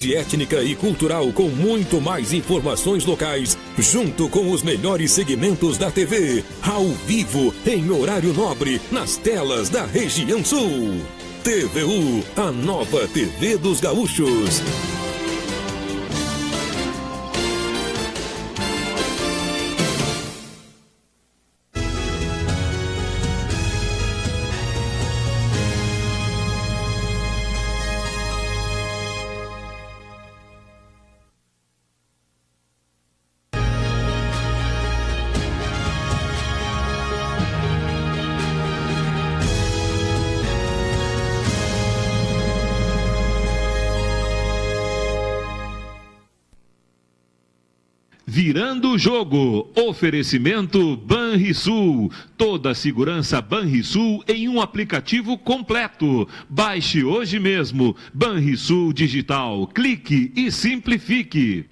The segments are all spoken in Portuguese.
étnica e cultural com muito mais informações locais, junto com os melhores segmentos da TV, ao vivo, em horário nobre, nas telas da região sul. TVU, a nova TV dos gaúchos. Virando o jogo, oferecimento Banrisul, toda a segurança Banrisul em um aplicativo completo. Baixe hoje mesmo, Banrisul Digital, clique e simplifique.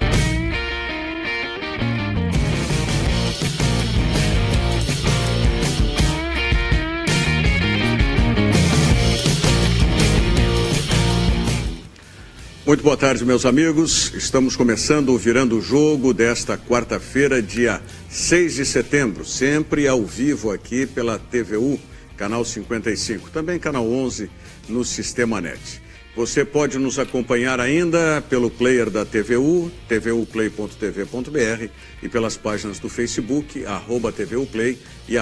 Muito boa tarde, meus amigos. Estamos começando o Virando o Jogo desta quarta-feira, dia 6 de setembro, sempre ao vivo aqui pela TVU, canal 55, também canal 11 no Sistema Net. Você pode nos acompanhar ainda pelo player da TVU, tvuplay.tv.br e pelas páginas do Facebook, @TVUplay e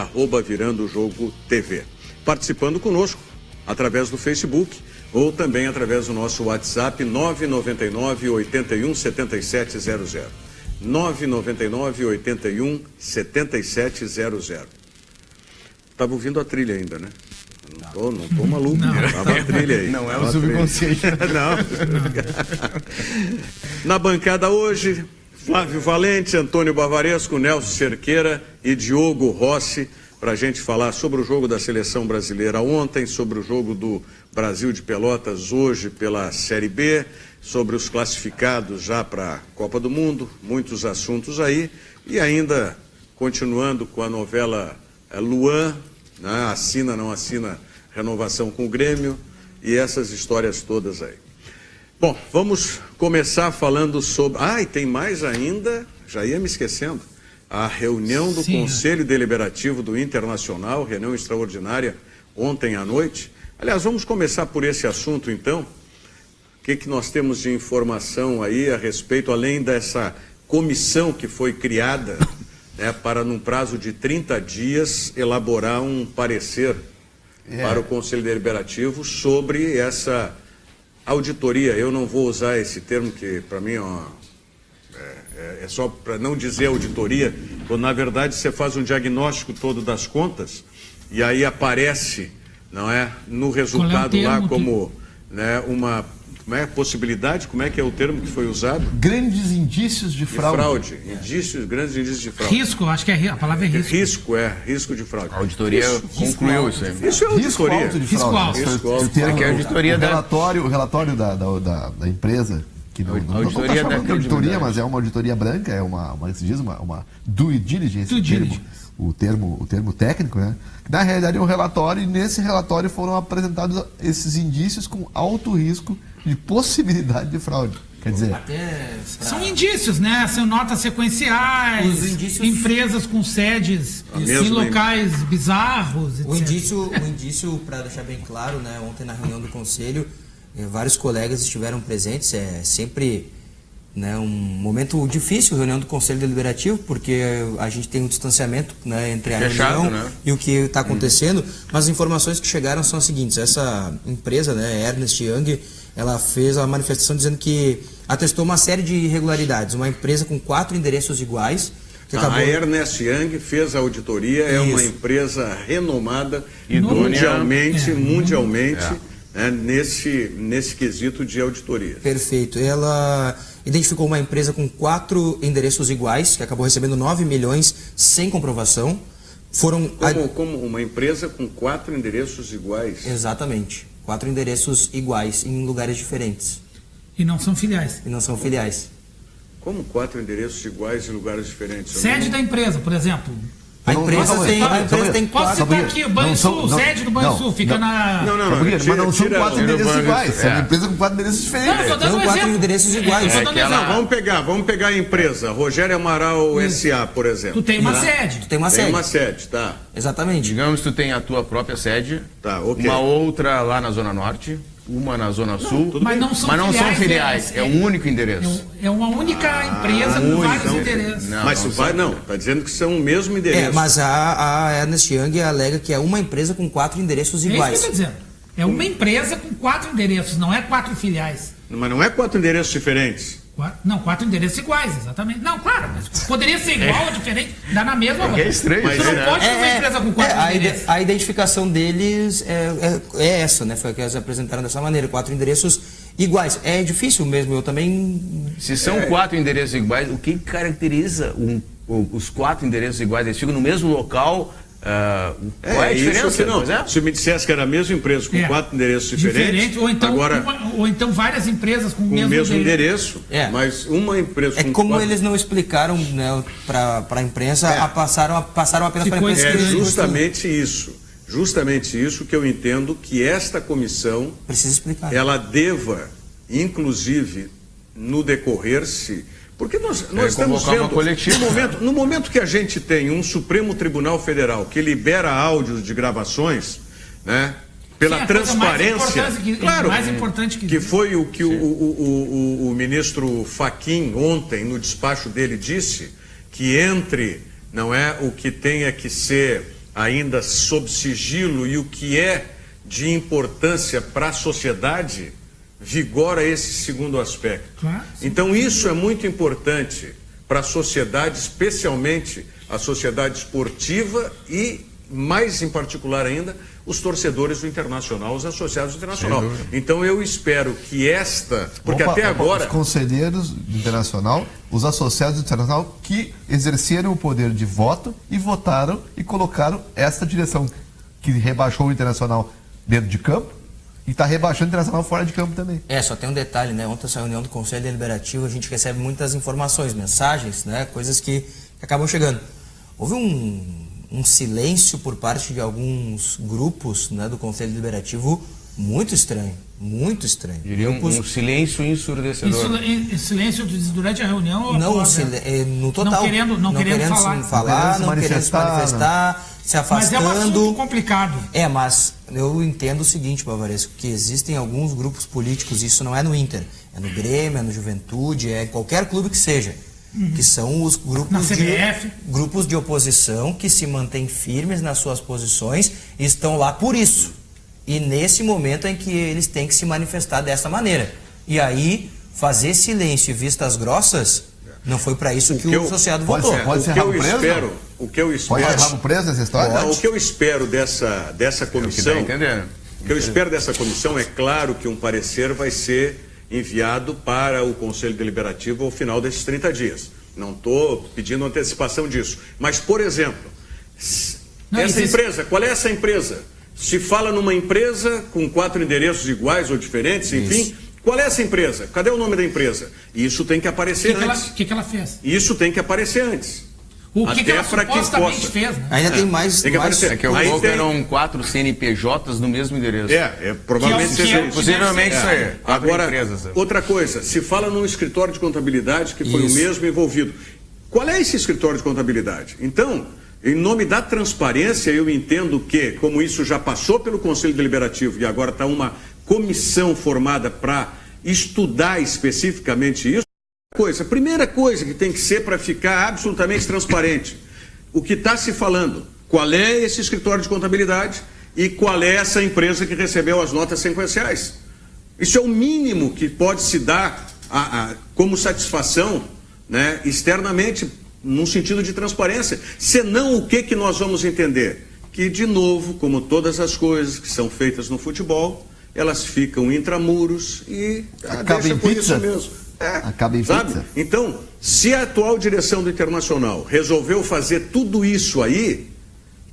@Virando o Jogo TV. Participando conosco através do Facebook, ou também através do nosso WhatsApp 999 81 7700. 999 81 7700. Estava ouvindo a trilha ainda, né? Não tô maluco. Estava a trilha aí. Não é o subconsciente. Não. Na bancada hoje, Flávio Valente, Antônio Bavaresco, Nelson Cerqueira e Diogo Rossi, para a gente falar sobre o jogo da seleção brasileira ontem, sobre o jogo do Brasil de Pelotas hoje pela Série B, sobre os classificados já para a Copa do Mundo, muitos assuntos aí, e ainda continuando com a novela Luan, né? Assina, não assina renovação com o Grêmio, e essas histórias todas aí. Bom, vamos começar falando sobre... e tem mais ainda, já ia me esquecendo, a reunião do Conselho Deliberativo do Internacional, reunião extraordinária ontem à noite. Aliás, vamos começar por esse assunto, então. O que nós temos de informação aí a respeito, além dessa comissão que foi criada, né, para, num prazo de 30 dias, elaborar um parecer para o Conselho Deliberativo sobre essa auditoria. Eu não vou usar esse termo que, para mim, é só para não dizer auditoria, quando na verdade você faz um diagnóstico todo das contas e aí aparece, não é, no resultado lá como, né, uma possibilidade, como é que é o termo que foi usado? Grandes indícios de fraude. Grandes indícios de fraude. Risco, acho que a palavra é risco. Risco de fraude. A auditoria concluiu isso aí. Isso é auditoria. Risco alto. É a auditoria o relatório da empresa. Que não está chamando de auditoria, mas é uma auditoria branca, é uma due diligence, o termo técnico, né? Na realidade é um relatório, e nesse relatório foram apresentados esses indícios com alto risco de possibilidade de fraude. Quer dizer, são indícios, né? São notas sequenciais, empresas com sedes em locais bizarros, etc. O indício, para deixar bem claro, né? Ontem na reunião do Conselho, vários colegas estiveram presentes. É sempre, né, um momento difícil, reunião do Conselho Deliberativo, porque a gente tem um distanciamento, né, entre a reunião, né, e o que está acontecendo. Mas as informações que chegaram são as seguintes: essa empresa, né, Ernst Young, ela fez a manifestação dizendo que atestou uma série de irregularidades. Uma empresa com 4 endereços iguais. A Ernst Young fez a auditoria. É uma empresa renomada mundialmente. Nesse quesito de auditoria. Perfeito. Ela identificou uma empresa com 4 endereços iguais, que acabou recebendo 9 milhões sem comprovação. Como uma empresa com 4 endereços iguais? Exatamente. 4 endereços iguais em lugares diferentes. E não são filiais. Como 4 endereços iguais em lugares diferentes? Sede da empresa, por exemplo. A empresa tem 4. Posso citar aqui, o Banrisul, sede do Banrisul, fica na... Mas não são 4 endereços iguais. É uma empresa com 4 endereços diferentes. Não, eu tô dando Tem 4 endereços iguais. Vamos pegar a empresa, Rogério Amaral S.A., por exemplo. Tu tem uma sede. Tu tem uma sede. Tem uma sede, tá. Exatamente. Digamos que tu tem a tua própria sede, ok. Uma outra lá na Zona Norte, uma na Zona Sul, mas não são filiais. É um único endereço. É uma única empresa com vários endereços. Tá dizendo que são o mesmo endereço. Mas a Ernst Young alega que é uma empresa com 4 endereços iguais. É isso que eu tô dizendo. É uma empresa com 4 endereços, não é 4 filiais. Mas não é 4 endereços diferentes. 4 endereços iguais, exatamente. Não, claro, mas poderia ser igual ou diferente, dá na mesma. É estranho. Mas você não pode ter uma empresa com 4 endereços. A identificação deles é essa, né? Foi a que eles apresentaram dessa maneira, 4 endereços iguais. É difícil mesmo, eu também... Se são 4 endereços iguais, o que caracteriza os 4 endereços iguais? Eles ficam no mesmo local... qual é a diferença? Se me dissesse que era a mesma empresa com 4 endereços diferentes, ou então várias empresas com o mesmo endereço. Mas uma empresa com como 4... eles não explicaram, né, para a imprensa, passaram apenas para a imprensa. É justamente isso que eu entendo que esta comissão precisa explicar. Ela deva, inclusive, no decorrer-se... Porque nós estamos vendo, no momento que a gente tem um Supremo Tribunal Federal que libera áudios de gravações, né, pela transparência, mais importante que foi o que o ministro Fachin ontem no despacho dele disse, que entre o que tenha que ser ainda sob sigilo e o que é de importância para a sociedade, vigora esse segundo aspecto. Claro, então isso é muito importante para a sociedade, especialmente a sociedade esportiva e, mais em particular ainda, os torcedores do Internacional, os associados do Internacional. Então eu espero que porque até agora... Os conselheiros do Internacional, os associados do Internacional que exerceram o poder de voto e votaram e colocaram esta direção que rebaixou o Internacional dentro de campo, e está rebaixando o Internacional fora de campo também. Só tem um detalhe, né? Ontem, essa reunião do Conselho Deliberativo, a gente recebe muitas informações, mensagens, né? Coisas que acabam chegando. Houve um silêncio por parte de alguns grupos, né, do Conselho Deliberativo muito estranho. Muito estranho. Diria um silêncio ensurdecedor. Silêncio durante a reunião? No total. Não querendo falar, não querendo se manifestar, se afastando. Mas é um assunto complicado. Mas eu entendo o seguinte, Bavaresco, que existem alguns grupos políticos, isso não é no Inter, é no Grêmio, é no Juventude, é em qualquer clube que seja, que são os grupos de oposição que se mantêm firmes nas suas posições e estão lá por isso. E nesse momento em que eles têm que se manifestar dessa maneira. E aí, fazer silêncio e vistas grossas, não foi para isso que o associado votou. Pode ser rabo preso? O que eu espero... Pode ser rabo preso nessa história? O que eu espero dessa comissão... O que eu espero dessa comissão é claro que um parecer vai ser enviado para o Conselho Deliberativo ao final desses 30 dias. Não estou pedindo antecipação disso. Mas, por exemplo, empresa, qual é essa empresa? Se fala numa empresa com 4 endereços iguais ou diferentes, enfim, qual é essa empresa? Cadê o nome da empresa? Isso tem que aparecer antes. O que ela fez? Isso tem que aparecer antes. O que ela supostamente fez, né? Ainda tem mais... Tem que aparecer. Que o louco eram 4 CNPJs no mesmo endereço. Provavelmente seja isso. Possivelmente isso aí. Agora, outra coisa, se fala num escritório de contabilidade que foi o mesmo envolvido. Qual é esse escritório de contabilidade? Então... Em nome da transparência, eu entendo que, como isso já passou pelo Conselho Deliberativo e agora está uma comissão formada para estudar especificamente isso, a primeira coisa que tem que ser para ficar absolutamente transparente, o que está se falando, qual é esse escritório de contabilidade e qual é essa empresa que recebeu as notas sequenciais. Isso é o mínimo que pode se dar como satisfação, né, externamente, num sentido de transparência. Senão, o que nós vamos entender? Que, de novo, como todas as coisas que são feitas no futebol, elas ficam intramuros e deixa por isso mesmo. Acaba em pizza. Então, se a atual direção do Internacional resolveu fazer tudo isso aí,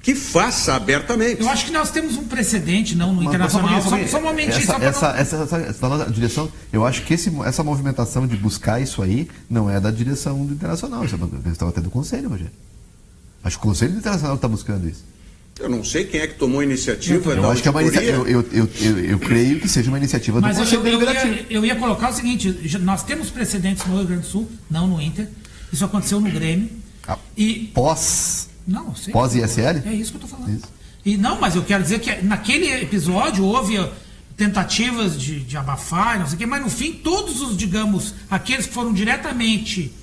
que faça abertamente. Eu acho que nós temos um precedente, não no Internacional. Só um momentinho. Essa direção, eu acho que essa movimentação de buscar isso aí não é da direção do Internacional, isso é uma questão até do Conselho, Rogério. Acho que o Conselho Internacional está buscando isso. Eu não sei quem é que tomou a iniciativa. Eu acho que é uma iniciativa. Eu creio que seja uma iniciativa do Conselho Deliberativo. Eu ia colocar o seguinte: nós temos precedentes no Rio Grande do Sul, não no Inter. Isso aconteceu no Grêmio. Pós-ISL? É isso que eu estou falando. E não, mas eu quero dizer que naquele episódio houve tentativas de abafar, não sei o quê, mas no fim todos os, digamos, aqueles que foram diretamente,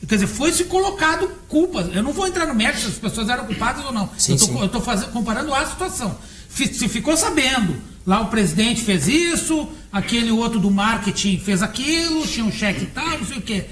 quer dizer, foi-se colocado culpa. Eu não vou entrar no mérito se as pessoas eram culpadas ou não. Eu estou comparando a situação. Se ficou sabendo, lá o presidente fez isso, aquele outro do marketing fez aquilo, tinha um cheque e tal, não sei o quê.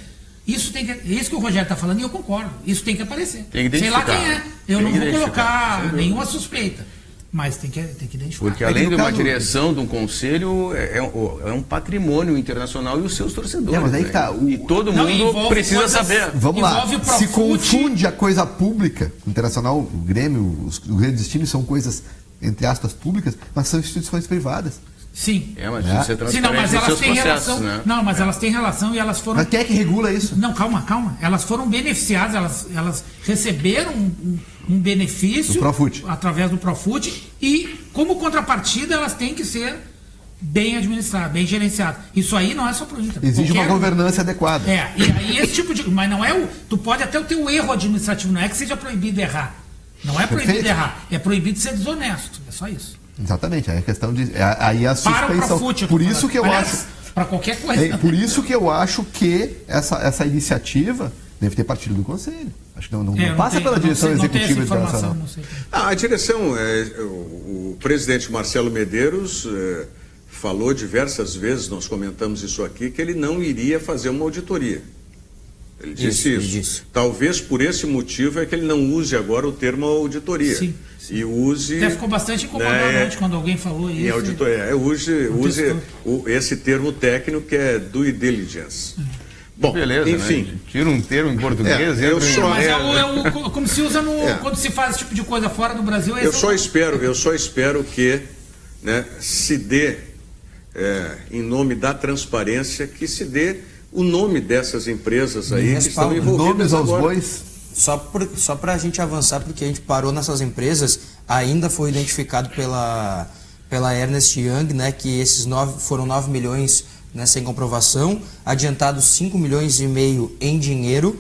Isso que o Rogério está falando, e eu concordo. Isso tem que aparecer. Tem que sei lá quem é. Eu não vou colocar nenhuma suspeita. Mas tem que identificar. Porque além de uma direção, de um conselho, é um patrimônio internacional e os seus torcedores. Mas aí que tá, e todo mundo precisa saber. Vamos lá. Se confunde a coisa pública, o Internacional, o Grêmio, os grandes times são coisas, entre aspas, públicas, mas são instituições privadas. Sim. Mas precisa ser transparente. Mas elas têm relação. Né? Não, mas elas têm relação e elas foram. Mas quem é que regula isso? Não, calma. Elas foram beneficiadas, elas receberam um benefício através do Profut e, como contrapartida, elas têm que ser bem administradas, bem gerenciadas. Isso aí não é só para o Inter. Exige uma governança adequada. E aí esse tipo de. Mas não é tu pode até ter o erro administrativo, não é que seja proibido errar. Não é proibido errar, é proibido ser desonesto. É só isso. Exatamente, aí a questão de. Aí a suspensão. Por isso que eu acho. Para qualquer coisa. Por isso que eu acho que essa iniciativa deve ter partido do Conselho. Acho que não passa pela direção executiva internacional. A direção, o presidente Marcelo Medeiros falou diversas vezes, nós comentamos isso aqui, que ele não iria fazer uma auditoria. Ele disse isso. Talvez por esse motivo é que ele não use agora o termo auditoria. Sim. E use. Até ficou bastante incomodado quando alguém falou isso. Em auditoria. Use esse termo técnico que é due diligence. Bom, beleza, enfim. Né? Tira um termo em português. Mas como se usa quando se faz esse tipo de coisa fora do Brasil. Eu só espero que, né, se dê, em nome da transparência, que se dê o nome dessas empresas aí que estão envolvidas nomes aos bois. Só para a gente avançar, porque a gente parou nessas empresas, ainda foi identificado pela Ernst Young, né, que esses foram 9 milhões, né, sem comprovação, adiantados 5 milhões e meio em dinheiro,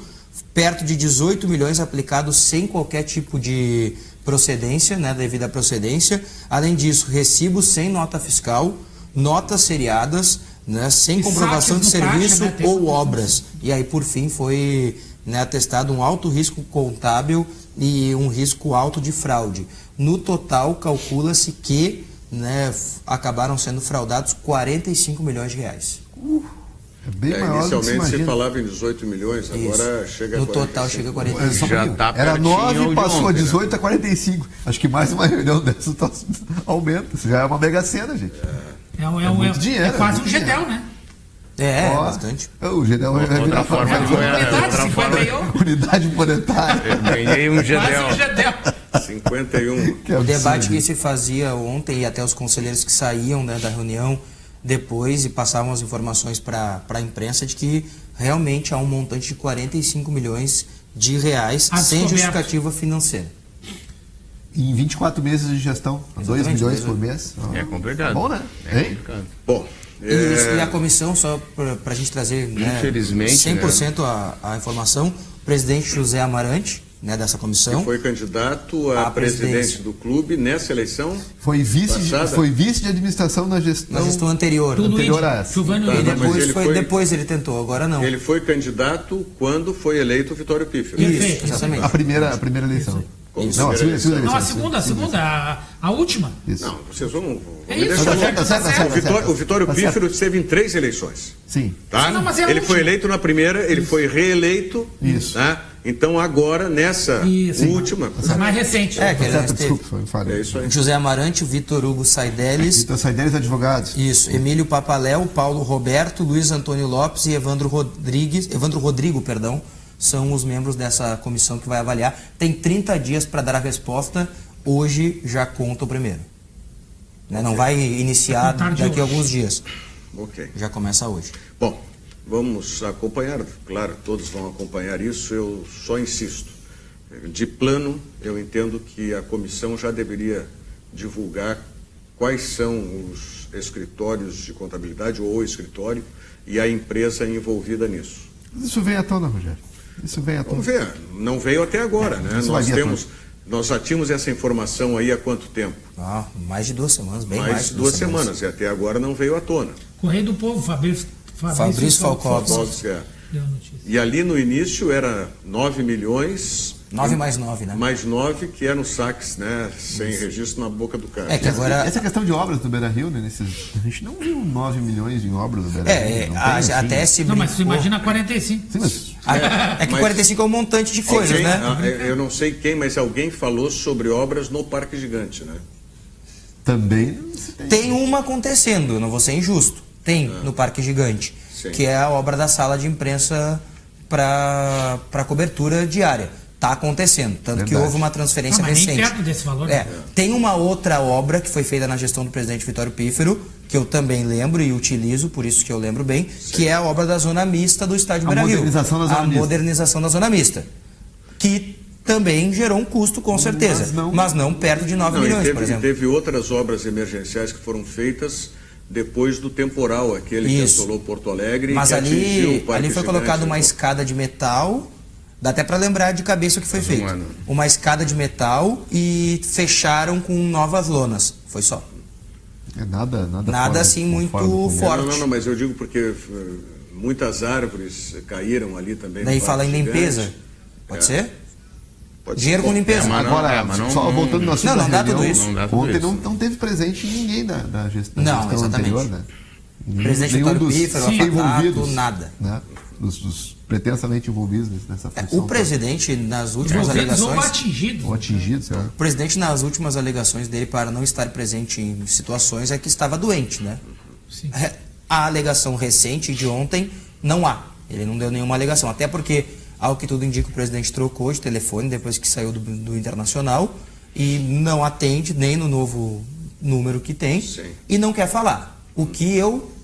perto de 18 milhões aplicados sem qualquer tipo de procedência, né, devida procedência. Além disso, recibos sem nota fiscal, notas seriadas, né, sem comprovação de serviço ou obras. E aí, por fim, foi, né, atestado um alto risco contábil e um risco alto de fraude. No total, calcula-se que, né, acabaram sendo fraudados 45 milhões de reais. É bem maior. Inicialmente se falava em 18 milhões, agora chega a 45. No total chega a 45. Era 9, passou a 18 a 45. Acho que mais uma reunião dessa aumenta. Isso já é uma mega cena, gente. É muito dinheiro. É quase um GEDEL, né? Bastante. O GEDEL outra forma. Unidade monetária. Eu ganhei um GEDEL. 51. O debate que se fazia ontem, e até os conselheiros que saíam, né, da reunião depois e passavam as informações para a imprensa de que realmente há um montante de 45 milhões de reais sem justificativa financeira. Em 24 meses de gestão, 2 milhões por mês. É complicado. Bom, né? Bom. E a comissão, só para a gente trazer, né, 100% a informação, o presidente José Amarante, né, dessa comissão. Que foi candidato a presidente do clube nessa eleição. Foi vice de administração na gestão anterior. A essa. Depois ele tentou, agora não. Ele foi candidato quando foi eleito o Vitório Pífero. Isso, exatamente. A primeira eleição. Não, a segunda, a última. Isso. Não, vocês vão... Certo. O Vitório Pífero esteve em 3 eleições. Sim. Tá? Não, ele foi eleito na primeira, ele foi reeleito. Isso. Tá? Então agora, nessa última... mais recente. É isso aí. José Amarante, Vitor Hugo Saideles. Vitor Saideles, advogados. Isso. Emílio Papaléu, Paulo Roberto, Luiz Antônio Lopes e Evandro Rodrigo, são os membros dessa comissão que vai avaliar. Tem 30 dias para dar a resposta. Hoje já conta o primeiro. Né? Não vai iniciar daqui a alguns dias. Já começa hoje. Bom, vamos acompanhar. Claro, todos vão acompanhar isso. Eu só insisto. de plano, eu entendo que a comissão já deveria divulgar quais são os escritórios de contabilidade ou o escritório e a empresa envolvida nisso. Isso vem à tona, Rogério. Isso vem à tona. Vamos ver. Não veio até agora, né? Nós já tínhamos essa informação aí há quanto tempo? Mais de 2 semanas, bem mais de 2 semanas. E até agora não veio à tona. Correio do Povo, Fabrício Falcóvski. E ali no início era 9 milhões... 9 mais 9, né? Mais 9, que eram saques, né? Sem registro na boca do cara. Que agora... Essa questão de obras do Beira-Rio, né? A gente não viu 9 milhões em obras do Beira-Rio. Até se brincou... Não, mas você imagina 45. Sim, mas... que 45 é um montante de coisas, né? Eu não sei quem, mas alguém falou sobre obras no Parque Gigante, né? Também tem uma acontecendo, não vou ser injusto. Tem no Parque Gigante, que é a obra da sala de imprensa para cobertura diária. Está acontecendo, tanto que houve uma transferência recente. Nem perto desse valor. Tem uma outra obra que foi feita na gestão do presidente Vitório Pífero, que eu também lembro e utilizo, por isso que eu lembro bem, que é a obra da zona mista do estádio Beira-Rio. A modernização da zona mista. Que também gerou um custo, com certeza, mas não perto de 9 milhões, por exemplo. Teve outras obras emergenciais que foram feitas depois do temporal, aquele que assolou Porto Alegre. Mas ali foi colocada uma escada de metal... Dá até para lembrar de cabeça o que foi feito. Uma escada de metal e fecharam com novas lonas. Foi só. Nada assim muito forte. Não, mas eu digo porque muitas árvores caíram ali também. Daí fala em limpeza. Pode ser? Dinheiro com limpeza. Só voltando no assunto não dá tudo isso. Ontem não teve presente ninguém da gestão anterior, né? Presidente Vitório Pífero, nada. Né? Dos pretensamente envolvidos nessa função. O presidente, nas últimas alegações... Ou atingido, certo? O presidente, nas últimas alegações dele para não estar presente em situações, é que estava doente, né? Sim. A alegação recente de ontem, não há. Ele não deu nenhuma alegação. Até porque, ao que tudo indica, o presidente trocou de telefone depois que saiu do Internacional e não atende nem no novo número que tem. Sim. E não quer falar. O que eu...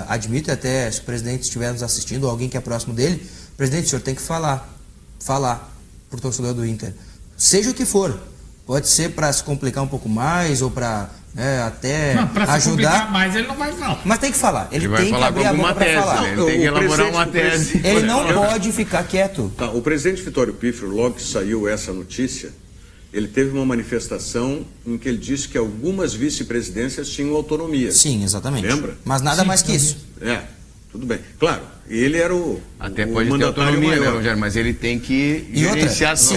admito, até se o presidente estiver nos assistindo, ou alguém que é próximo dele, presidente, o senhor tem que falar por torcedor do Inter, seja o que for, pode ser para se complicar um pouco mais ou para até pra ajudar, se complicar mais ele não vai falar, mas tem que falar, ele tem que abrir a boca para falar, ele tem que elaborar uma tese, ele não pode ficar quieto. O presidente Vitório Pífero, logo que saiu essa notícia, ele teve uma manifestação em que ele disse que algumas vice-presidências tinham autonomia. Sim, exatamente. Lembra? Mas nada mais que isso. Tudo bem. Claro, ele era o até pode ter autonomia, né, Rogério? Mas ele tem que gerenciar se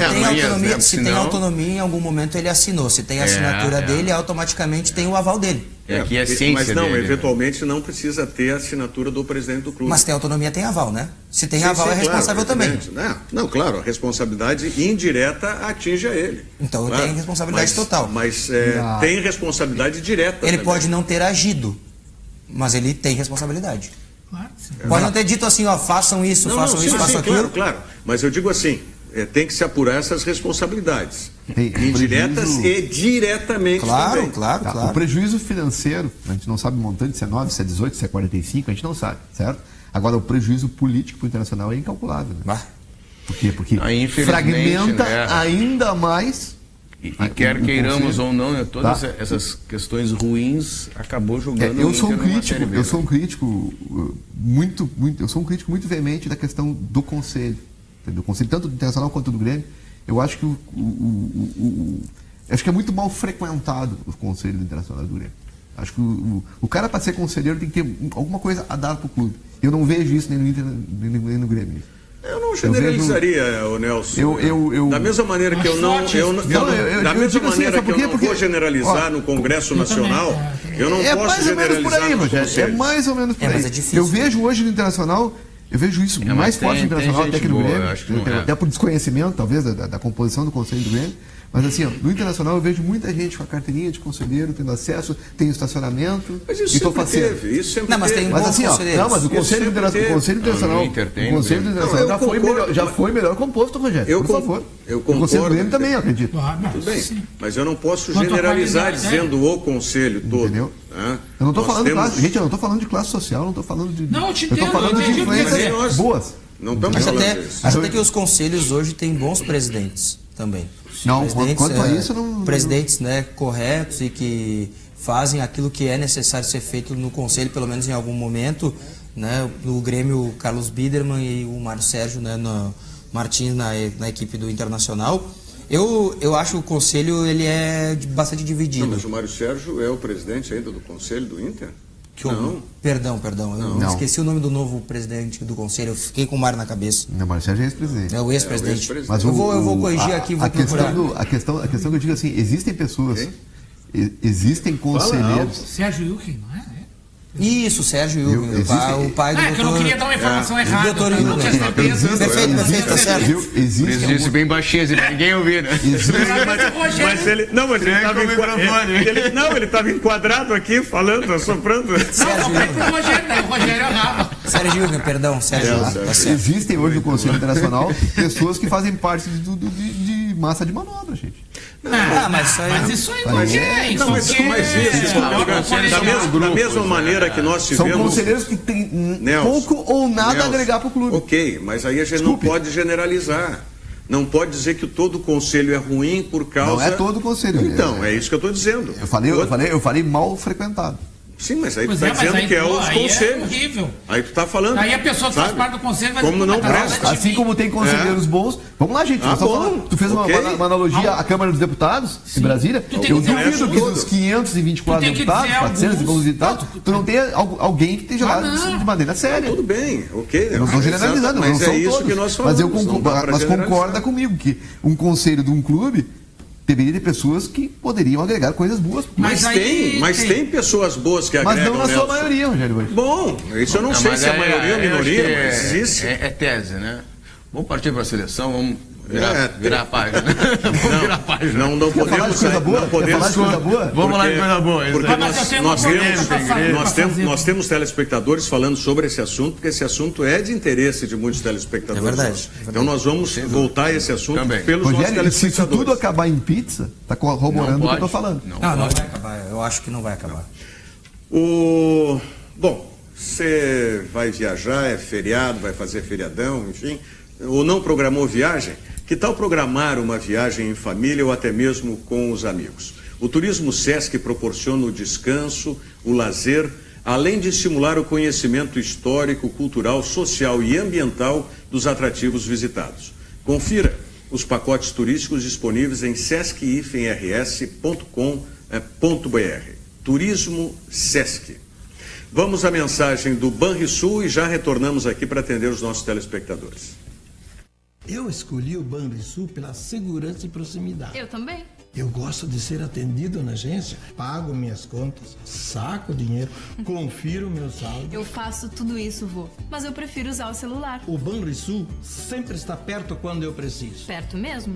tem autonomia, em algum momento ele assinou. Se tem a assinatura dele, automaticamente tem o aval dele. Aqui é ciência mas não, dele, eventualmente não precisa ter a assinatura do presidente do clube. Mas tem autonomia, tem aval, né? Se tem aval, é responsável também. Não, claro, a responsabilidade indireta atinge a ele. Então tem responsabilidade total. Mas tem responsabilidade direta. Ele também. pode não ter agido, mas ele tem responsabilidade. Claro, sim. Pode não ter dito assim, façam isso, façam aquilo. Claro. Mas eu digo assim, tem que se apurar essas responsabilidades. Indiretas e diretamente também. Claro. O prejuízo financeiro, a gente não sabe o montante, se é 9, se é 18, se é 45, a gente não sabe, certo? Agora, o prejuízo político para o Internacional é incalculável. Né? Por quê? Porque fragmenta ainda mais... E quer queiramos ou não, todas essas questões ruins acabou jogando. Eu sou um crítico muito veemente da questão do conselho, do conselho tanto do Internacional quanto do Grêmio. Eu acho que acho que é muito mal frequentado o conselho do Internacional e do Grêmio. Acho que o cara, para ser conselheiro, tem que ter alguma coisa a dar para o clube. Eu não vejo isso nem no Inter nem no Grêmio. Eu não generalizaria, Nelson. Da mesma maneira que eu não vou generalizar no Congresso Nacional, eu não posso generalizar no Conselho. É mais ou menos por aí. É difícil, eu vejo hoje no Internacional, eu vejo isso mais forte no Internacional até que no Grêmio, até por desconhecimento, talvez, da composição do Conselho do Grêmio. Mas assim, no Internacional eu vejo muita gente com a carteirinha de conselheiro, tendo acesso, tem estacionamento. Mas isso sempre teve, isso sempre teve. Mas assim, mas o Conselho Internacional, já foi melhor composto, Rogério, por favor. Eu concordo. O Conselho do Grêmio também, eu acredito. Tudo bem, mas eu não posso generalizar dizendo o Conselho todo. Entendeu? Eu não estou falando de classe, gente, eu não estou falando de classe social, não estou falando de... Não, eu te entendo, eu estou falando de influências boas. Não estamos falando disso. Acho até que os conselhos hoje têm bons presidentes também. Não, quanto a isso, não... Presidentes, né, corretos e que fazem aquilo que é necessário ser feito no conselho, pelo menos em algum momento, né? No Grêmio, o Carlos Biderman e o Mário Sérgio, né, Martins na equipe do Internacional. Eu acho que o conselho ele é bastante dividido. Não, mas o Mário Sérgio é o presidente ainda do conselho do Inter? Não. Perdão. Eu esqueci o nome do novo presidente do conselho. Eu fiquei com o Mário na cabeça. Não, Mário Sérgio é ex-presidente. É o ex-presidente. Mas eu vou corrigir aqui, vou procurar. A questão que eu digo assim, existem pessoas, existem conselheiros... Sérgio Yuki, não é? Isso, Sérgio Yuki, o pai do doutor... que eu não queria dar uma informação errada. Doutor não tinha certeza. Perfeito, tá certo. Existe bem baixinho, pra ninguém ouvir, né? Mas ele... Não, mas ele estava enquadrado aqui, falando, assoprando. O Rogério errava. Sérgio Yuki, perdão, Sérgio Yuki. Existem hoje no Conselho Internacional pessoas que fazem parte de massa de manobra, gente. Mas isso aí não é. Da mesma maneira que nós tivemos... São conselheiros que têm pouco ou nada a agregar para o clube. Ok, mas aí a gente não pode generalizar. Não pode dizer que todo conselho é ruim por causa... Não é todo conselho. Então, é isso que eu estou dizendo. Eu falei mal frequentado. Sim, mas aí tu está dizendo que é os conselhos. É horrível. Aí tu está falando. Aí a pessoa que faz parte do conselho vai como não presta. Assim como tem conselheiros bons. Vamos lá, gente. Tu fez uma analogia à Câmara dos Deputados em Brasília. Eu duvido que dos 524 deputados, 400 deputados, tu não tenha alguém que esteja lá de maneira séria. Tudo bem, ok. Eu não estou generalizando, não são isso todos. que nós falamos. Mas concorda comigo que um conselho de um clube deveria ter pessoas que poderiam agregar coisas boas. Mas tem pessoas boas que agregam. Mas não na sua maioria, Rogério. Bom, isso eu não sei se é a maioria ou a minoria, mas existe. É tese, né? Vamos partir para a seleção, vamos virar a página. Virar a página. Não podemos. Vamos lá de coisa boa. Porque nós temos telespectadores falando sobre esse assunto, porque esse assunto é de interesse de muitos telespectadores. É verdade. Então nós vamos voltar a esse assunto pelos nossos telespectadores. Se tudo acabar em pizza, está corroborando o que eu estou falando. Não vai acabar. Eu acho que não vai acabar. Bom, você vai viajar, é feriado, vai fazer feriadão, enfim, ou não programou viagem? Que tal programar uma viagem em família ou até mesmo com os amigos? O Turismo Sesc proporciona o descanso, o lazer, além de estimular o conhecimento histórico, cultural, social e ambiental dos atrativos visitados. Confira os pacotes turísticos disponíveis em sesc-rs.com.br. Turismo Sesc. Vamos à mensagem do Banrisul e já retornamos aqui para atender os nossos telespectadores. Eu escolhi o Banrisul pela segurança e proximidade. Eu também. Eu gosto de ser atendido na agência, pago minhas contas, saco o dinheiro, confiro meu saldo. Eu faço tudo isso, vô, mas eu prefiro usar o celular. O Banrisul sempre está perto quando eu preciso. Perto mesmo?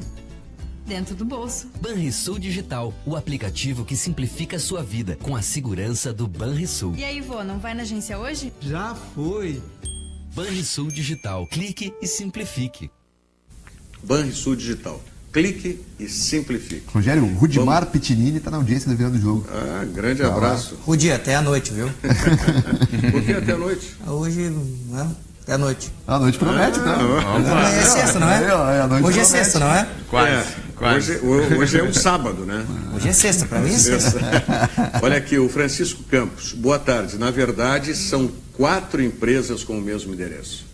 Dentro do bolso. Banrisul Digital, o aplicativo que simplifica a sua vida com a segurança do Banrisul. E aí, vô, não vai na agência hoje? Já foi. Banrisul Digital, clique e simplifique. Banrisul Digital. Clique e simplifique. Rogério, o Rudimar Pitinini está na audiência do Virando do Jogo. Grande abraço. Rudi, até a noite, viu? Por que até a noite? Hoje, né? Até a noite. A noite promete, tá? Hoje é sexta, não é? Hoje é sexta, não é? Quase. Hoje é um sábado, né? Hoje é sexta, para mim é sexta. Olha aqui, o Francisco Campos. Boa tarde. Na verdade, são 4 empresas com o mesmo endereço.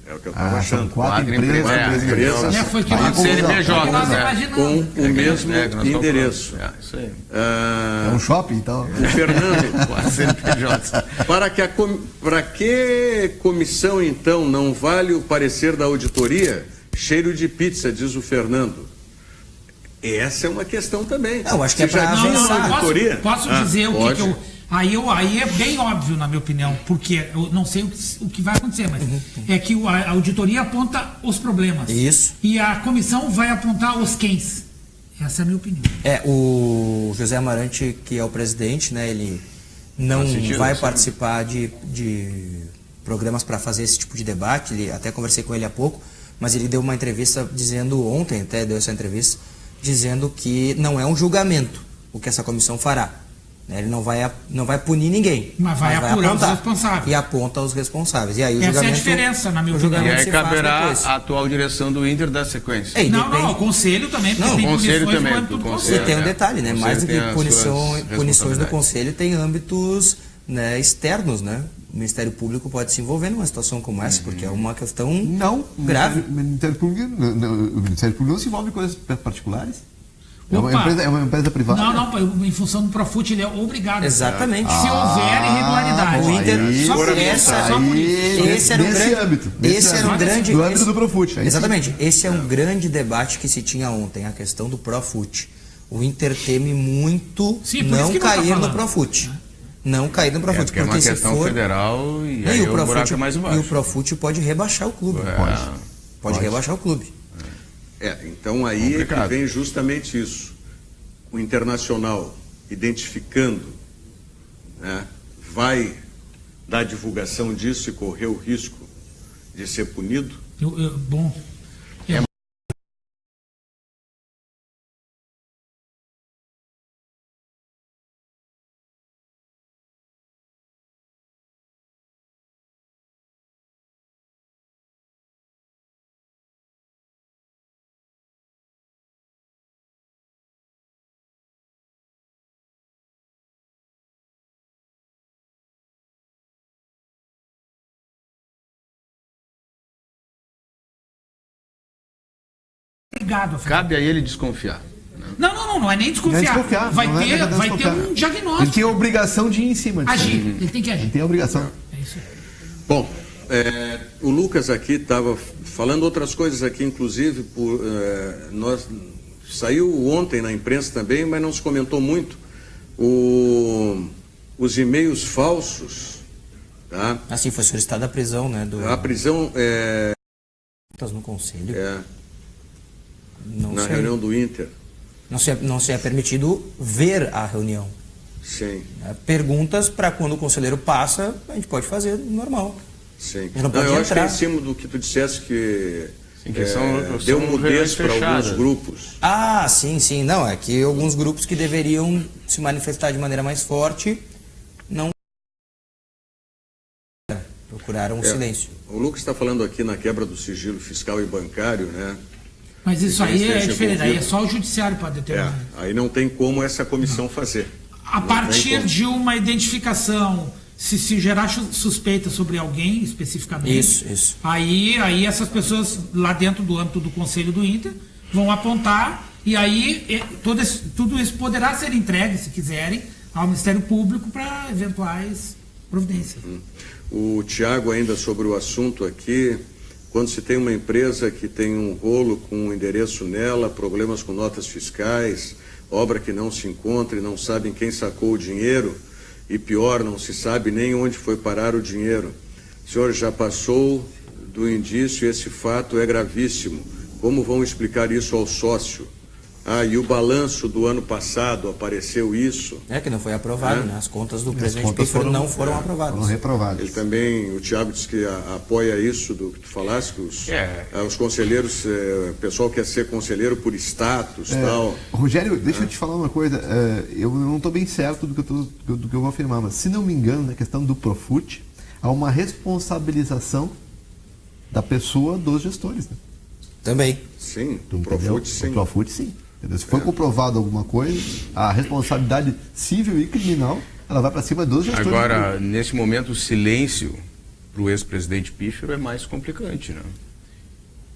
É o que eu estava achando. 4 empresas. Foi que CNPJ, né? Com o mesmo endereço. Isso aí. É um shopping, então. O Fernando. CNPJ. Para que comissão, então, não vale o parecer da auditoria? Cheiro de pizza, diz o Fernando. Essa é uma questão também. Eu acho que é para avançar. Posso dizer o que eu... Aí é bem óbvio, na minha opinião, porque eu não sei o que vai acontecer, mas é que a auditoria aponta os problemas. Isso. E a comissão vai apontar os quens. Essa é a minha opinião. O José Amarante, que é o presidente, né, ele não vai participar de programas para fazer esse tipo de debate. Até conversei com ele há pouco, mas ele deu uma entrevista dizendo, ontem até deu essa entrevista, dizendo que não é um julgamento o que essa comissão fará. Ele não vai punir ninguém. Mas vai apurar os responsáveis. E aponta os responsáveis. E aí o Essa julgamento, é a diferença, na minha opinião. E aí caberá a atual direção do Inter da sequência. Não, o Conselho também, porque tem Conselho punições também, no âmbito do E Conselho. tem um detalhe, né? Mais do que punições do responsabilidades. Conselho, tem âmbitos, né, externos, né? O Ministério Público pode se envolver numa situação como essa, porque é uma questão grave. O Ministério Público não se envolve em coisas particulares. É uma empresa privada. Não, em função do Profut ele é obrigado. Exatamente. Se houver irregularidade. O Inter, esse era um grande do âmbito do Profut. Exatamente. Esse é um grande debate que se tinha ontem, a questão do Profut. O Inter teme muito não cair no Profut. Não cair no Profut. Porque é uma questão federal e aí o buraco é mais embaixo. E o Profut pode rebaixar o clube. Pode rebaixar o clube. Então aí é que vem justamente isso. O Internacional identificando, né, vai dar divulgação disso e correr o risco de ser punido. Bom. Cabe a ele desconfiar. Não é nem desconfiar. Vai ter um diagnóstico. Ele tem a obrigação de ir em cima disso. Agir. Ele tem que agir. Ele tem a obrigação. É isso aí. Bom, o Lucas aqui estava falando outras coisas aqui, inclusive, saiu ontem na imprensa também, mas não se comentou muito. Os e-mails falsos. Tá? Assim, foi solicitada a prisão, né? A prisão no Conselho. Na reunião do Inter. Não se é permitido ver a reunião. Sim. Perguntas para quando o conselheiro passa, a gente pode fazer normal. Sim. Eu acho que é em cima do que tu disseste que são deu mudez para alguns grupos. Sim. Não, é que alguns grupos que deveriam se manifestar de maneira mais forte não procuraram o silêncio. O Lucas está falando aqui na quebra do sigilo fiscal e bancário, né? Mas isso aí é diferente, aí é só o judiciário para determinar. Aí não tem como essa comissão fazer. A partir de uma identificação, se gerar suspeita sobre alguém especificamente, isso. Aí essas pessoas lá dentro do âmbito do Conselho do Inter vão apontar e aí tudo isso poderá ser entregue, se quiserem, ao Ministério Público para eventuais providências. O Tiago ainda sobre o assunto aqui. Quando se tem uma empresa que tem um rolo com um endereço nela, problemas com notas fiscais, obra que não se encontra e não sabem quem sacou o dinheiro, e pior, não se sabe nem onde foi parar o dinheiro. O senhor já passou do indício e esse fato é gravíssimo. Como vão explicar isso ao sócio? E o balanço do ano passado, apareceu isso? Que não foi aprovado, né? As contas do presidente Pífero não foram aprovadas. Foram reprovadas. Ele também, o Tiago disse que apoia isso do que tu falaste, que os conselheiros, o pessoal quer ser conselheiro por status e tal. Rogério, deixa eu te falar uma coisa, eu não estou bem certo do que eu vou afirmar, mas se não me engano, na questão do Profut, há uma responsabilização da pessoa dos gestores, né? Também. Sim, do Profut sim. O Profut sim. Entendeu? Se for comprovado alguma coisa, a responsabilidade civil e criminal, ela vai para cima dos gestores. Agora, nesse momento, o silêncio para o ex-presidente Pífero é mais complicante, né?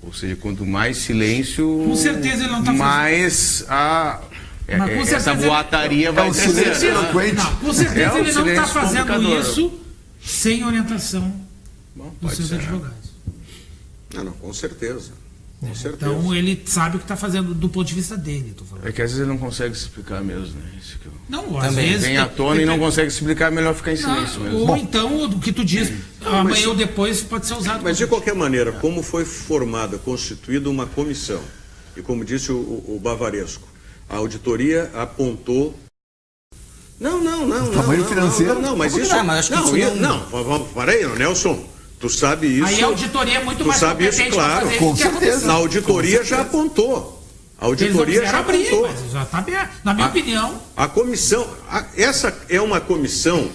Ou seja, quanto mais silêncio, com certeza ele não tá mais essa boataria vai crescer. Com certeza ele não está fazendo isso sem orientação dos seus advogados. Não, com certeza. Com certeza. Então ele sabe o que está fazendo do ponto de vista dele. Tô falando. É que às vezes ele não consegue se explicar mesmo, né? Isso que não, às vezes vem à tona e não consegue se explicar, é melhor ficar em silêncio mesmo. Ou então o que tu diz, amanhã ou depois pode ser usado. Mas de qualquer maneira, como foi formada, constituída uma comissão, e como disse o Bavaresco, a auditoria apontou. Não. Tamanho financeiro? Não, mas isso. Não, parei, Nelson. Tu sabe isso. Aí a auditoria é muito mais competente. Tu sabe isso, claro. Com certeza. Na auditoria já apontou. A auditoria já apontou. Já está aberto. Na minha opinião. A comissão, essa é uma comissão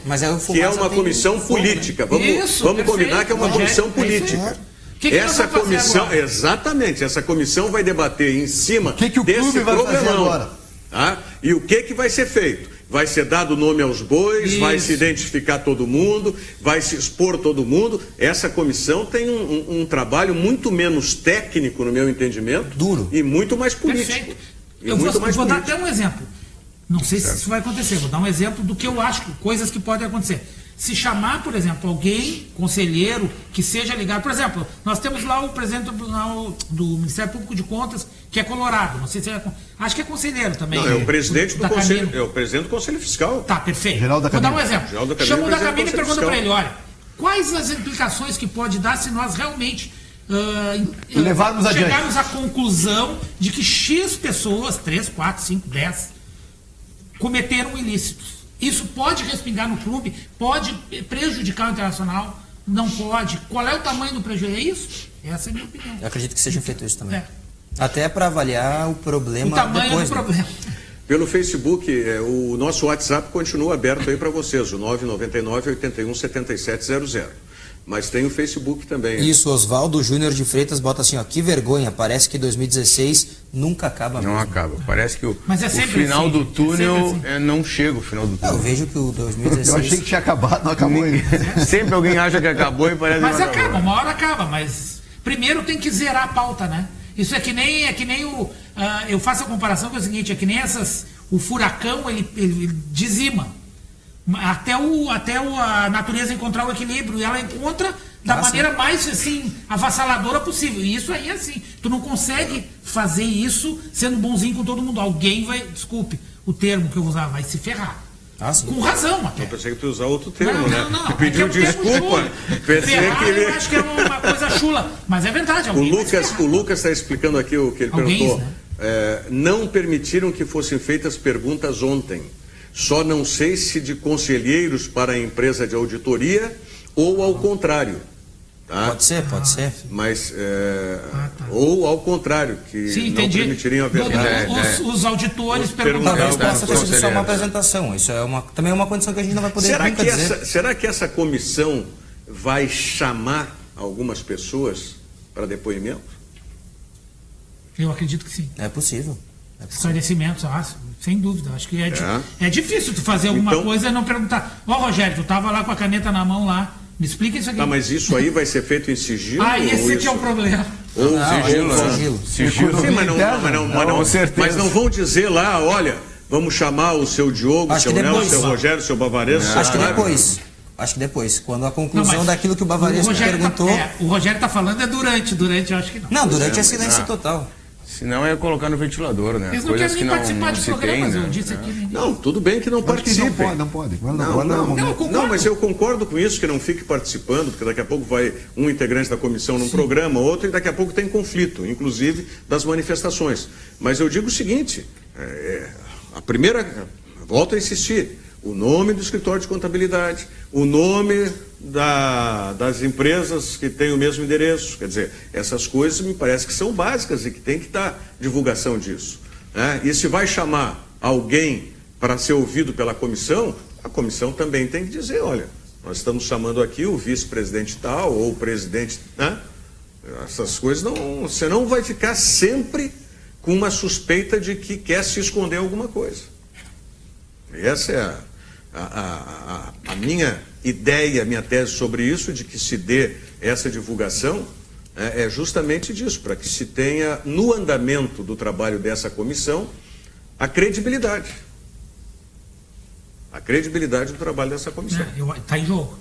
que é uma comissão política. Vamos combinar que é uma comissão política. Essa comissão, exatamente, essa comissão vai debater em cima desse problemão. Tá? E o que vai ser feito? Vai ser dado nome aos bois, vai se identificar todo mundo, vai se expor todo mundo. Essa comissão tem um trabalho muito menos técnico, no meu entendimento, duro e muito mais político. Perfeito. Eu vou dar até um exemplo. Não sei se isso vai acontecer. Vou dar um exemplo do que eu acho, coisas que podem acontecer. Se chamar, por exemplo, alguém, conselheiro, que seja ligado... Por exemplo, nós temos lá o presidente do Tribunal do Ministério Público de Contas, que é colorado. Não sei se é... Acho que é conselheiro também. Não, é o presidente do Conselho. É o presidente do Conselho Fiscal. Tá, perfeito. Vou dar um exemplo. Chama o da Camila e pergunta para ele, olha, quais as implicações que pode dar se nós realmente... chegarmos à conclusão de que X pessoas, 3, 4, 5, 10, cometeram ilícitos. Isso pode respingar no clube, pode prejudicar o Internacional, não pode. Qual é o tamanho do prejuízo? É isso? Essa é a minha opinião. Eu acredito que seja feito isso também. Até para avaliar o problema. O tamanho do problema. Pelo Facebook, o nosso WhatsApp continua aberto aí para vocês, o 999-81-7700. Mas tem o Facebook também. Isso, Oswaldo Júnior de Freitas bota assim, ó, que vergonha, parece que 2016 nunca acaba mesmo. Não acaba, parece que o assim, final do túnel não chega o final do túnel. Eu vejo que o 2016... Eu achei que tinha acabado, não acabou ainda. Sempre alguém acha que acabou e parece que acaba, acabou. Uma hora acaba, mas primeiro tem que zerar a pauta, né? Isso é que nem o... eu faço a comparação com o seguinte, é que nem o furacão, ele dizima. Até a natureza encontrar o equilíbrio, e ela encontra da maneira mais assim avassaladora possível. E isso aí é assim, tu não consegue fazer isso sendo bonzinho com todo mundo. Alguém vai, desculpe o termo que eu vou usar, vai se ferrar. Com razão até. Eu pensei que tu ia usar outro termo, não. Pediu desculpa. Eu acho que é uma coisa chula, mas é verdade. O Lucas está explicando aqui o que ele perguntou. Né? Não permitiram que fossem feitas perguntas ontem. Só não sei se de conselheiros para a empresa de auditoria ou ao contrário. Tá? Pode ser. Mas, ou ao contrário, que não permitiriam a verdade. Os auditores perguntaram. Talvez possa ter sido só uma apresentação. Isso também é uma condição que a gente não vai poder dizer. Será que essa comissão vai chamar algumas pessoas para depoimento? Eu acredito que sim. É possível. Esclarecimentos, sem dúvida. Acho que é difícil tu fazer alguma coisa e não perguntar. Rogério, tu estava lá com a caneta na mão lá. Me explica isso aqui. Tá, mas isso aí vai ser feito em sigilo? Esse que é o problema. Ou sigilo. Sim, mas não vão dizer lá, olha, vamos chamar o seu Diogo, o seu Nelson, o seu Rogério, o seu Bavaresco. Acho que depois, quando a conclusão daquilo que o Bavaresco perguntou... o Rogério está falando durante eu acho que não. Não, durante é silêncio total. Senão é colocar no ventilador, né? Eles não querem nem participar de programas, eu disse aqui. Não, tudo bem que não participem. Não pode. Não, mas eu concordo com isso, que não fique participando, porque daqui a pouco vai um integrante da comissão num programa, outro, e daqui a pouco tem conflito, inclusive das manifestações. Mas eu digo o seguinte, a primeira, volto a insistir, o nome do escritório de contabilidade, o nome das empresas que têm o mesmo endereço. Quer dizer, essas coisas me parece que são básicas e que tem que dar divulgação disso. Né? E se vai chamar alguém para ser ouvido pela comissão, a comissão também tem que dizer, olha, nós estamos chamando aqui o vice-presidente tal ou o presidente... Né? Essas coisas não... Você não vai ficar sempre com uma suspeita de que quer se esconder alguma coisa. E essa é a minha ideia, a minha tese sobre isso, de que se dê essa divulgação, é justamente disso, para que se tenha no andamento do trabalho dessa comissão a credibilidade. A credibilidade do trabalho dessa comissão. Está em jogo.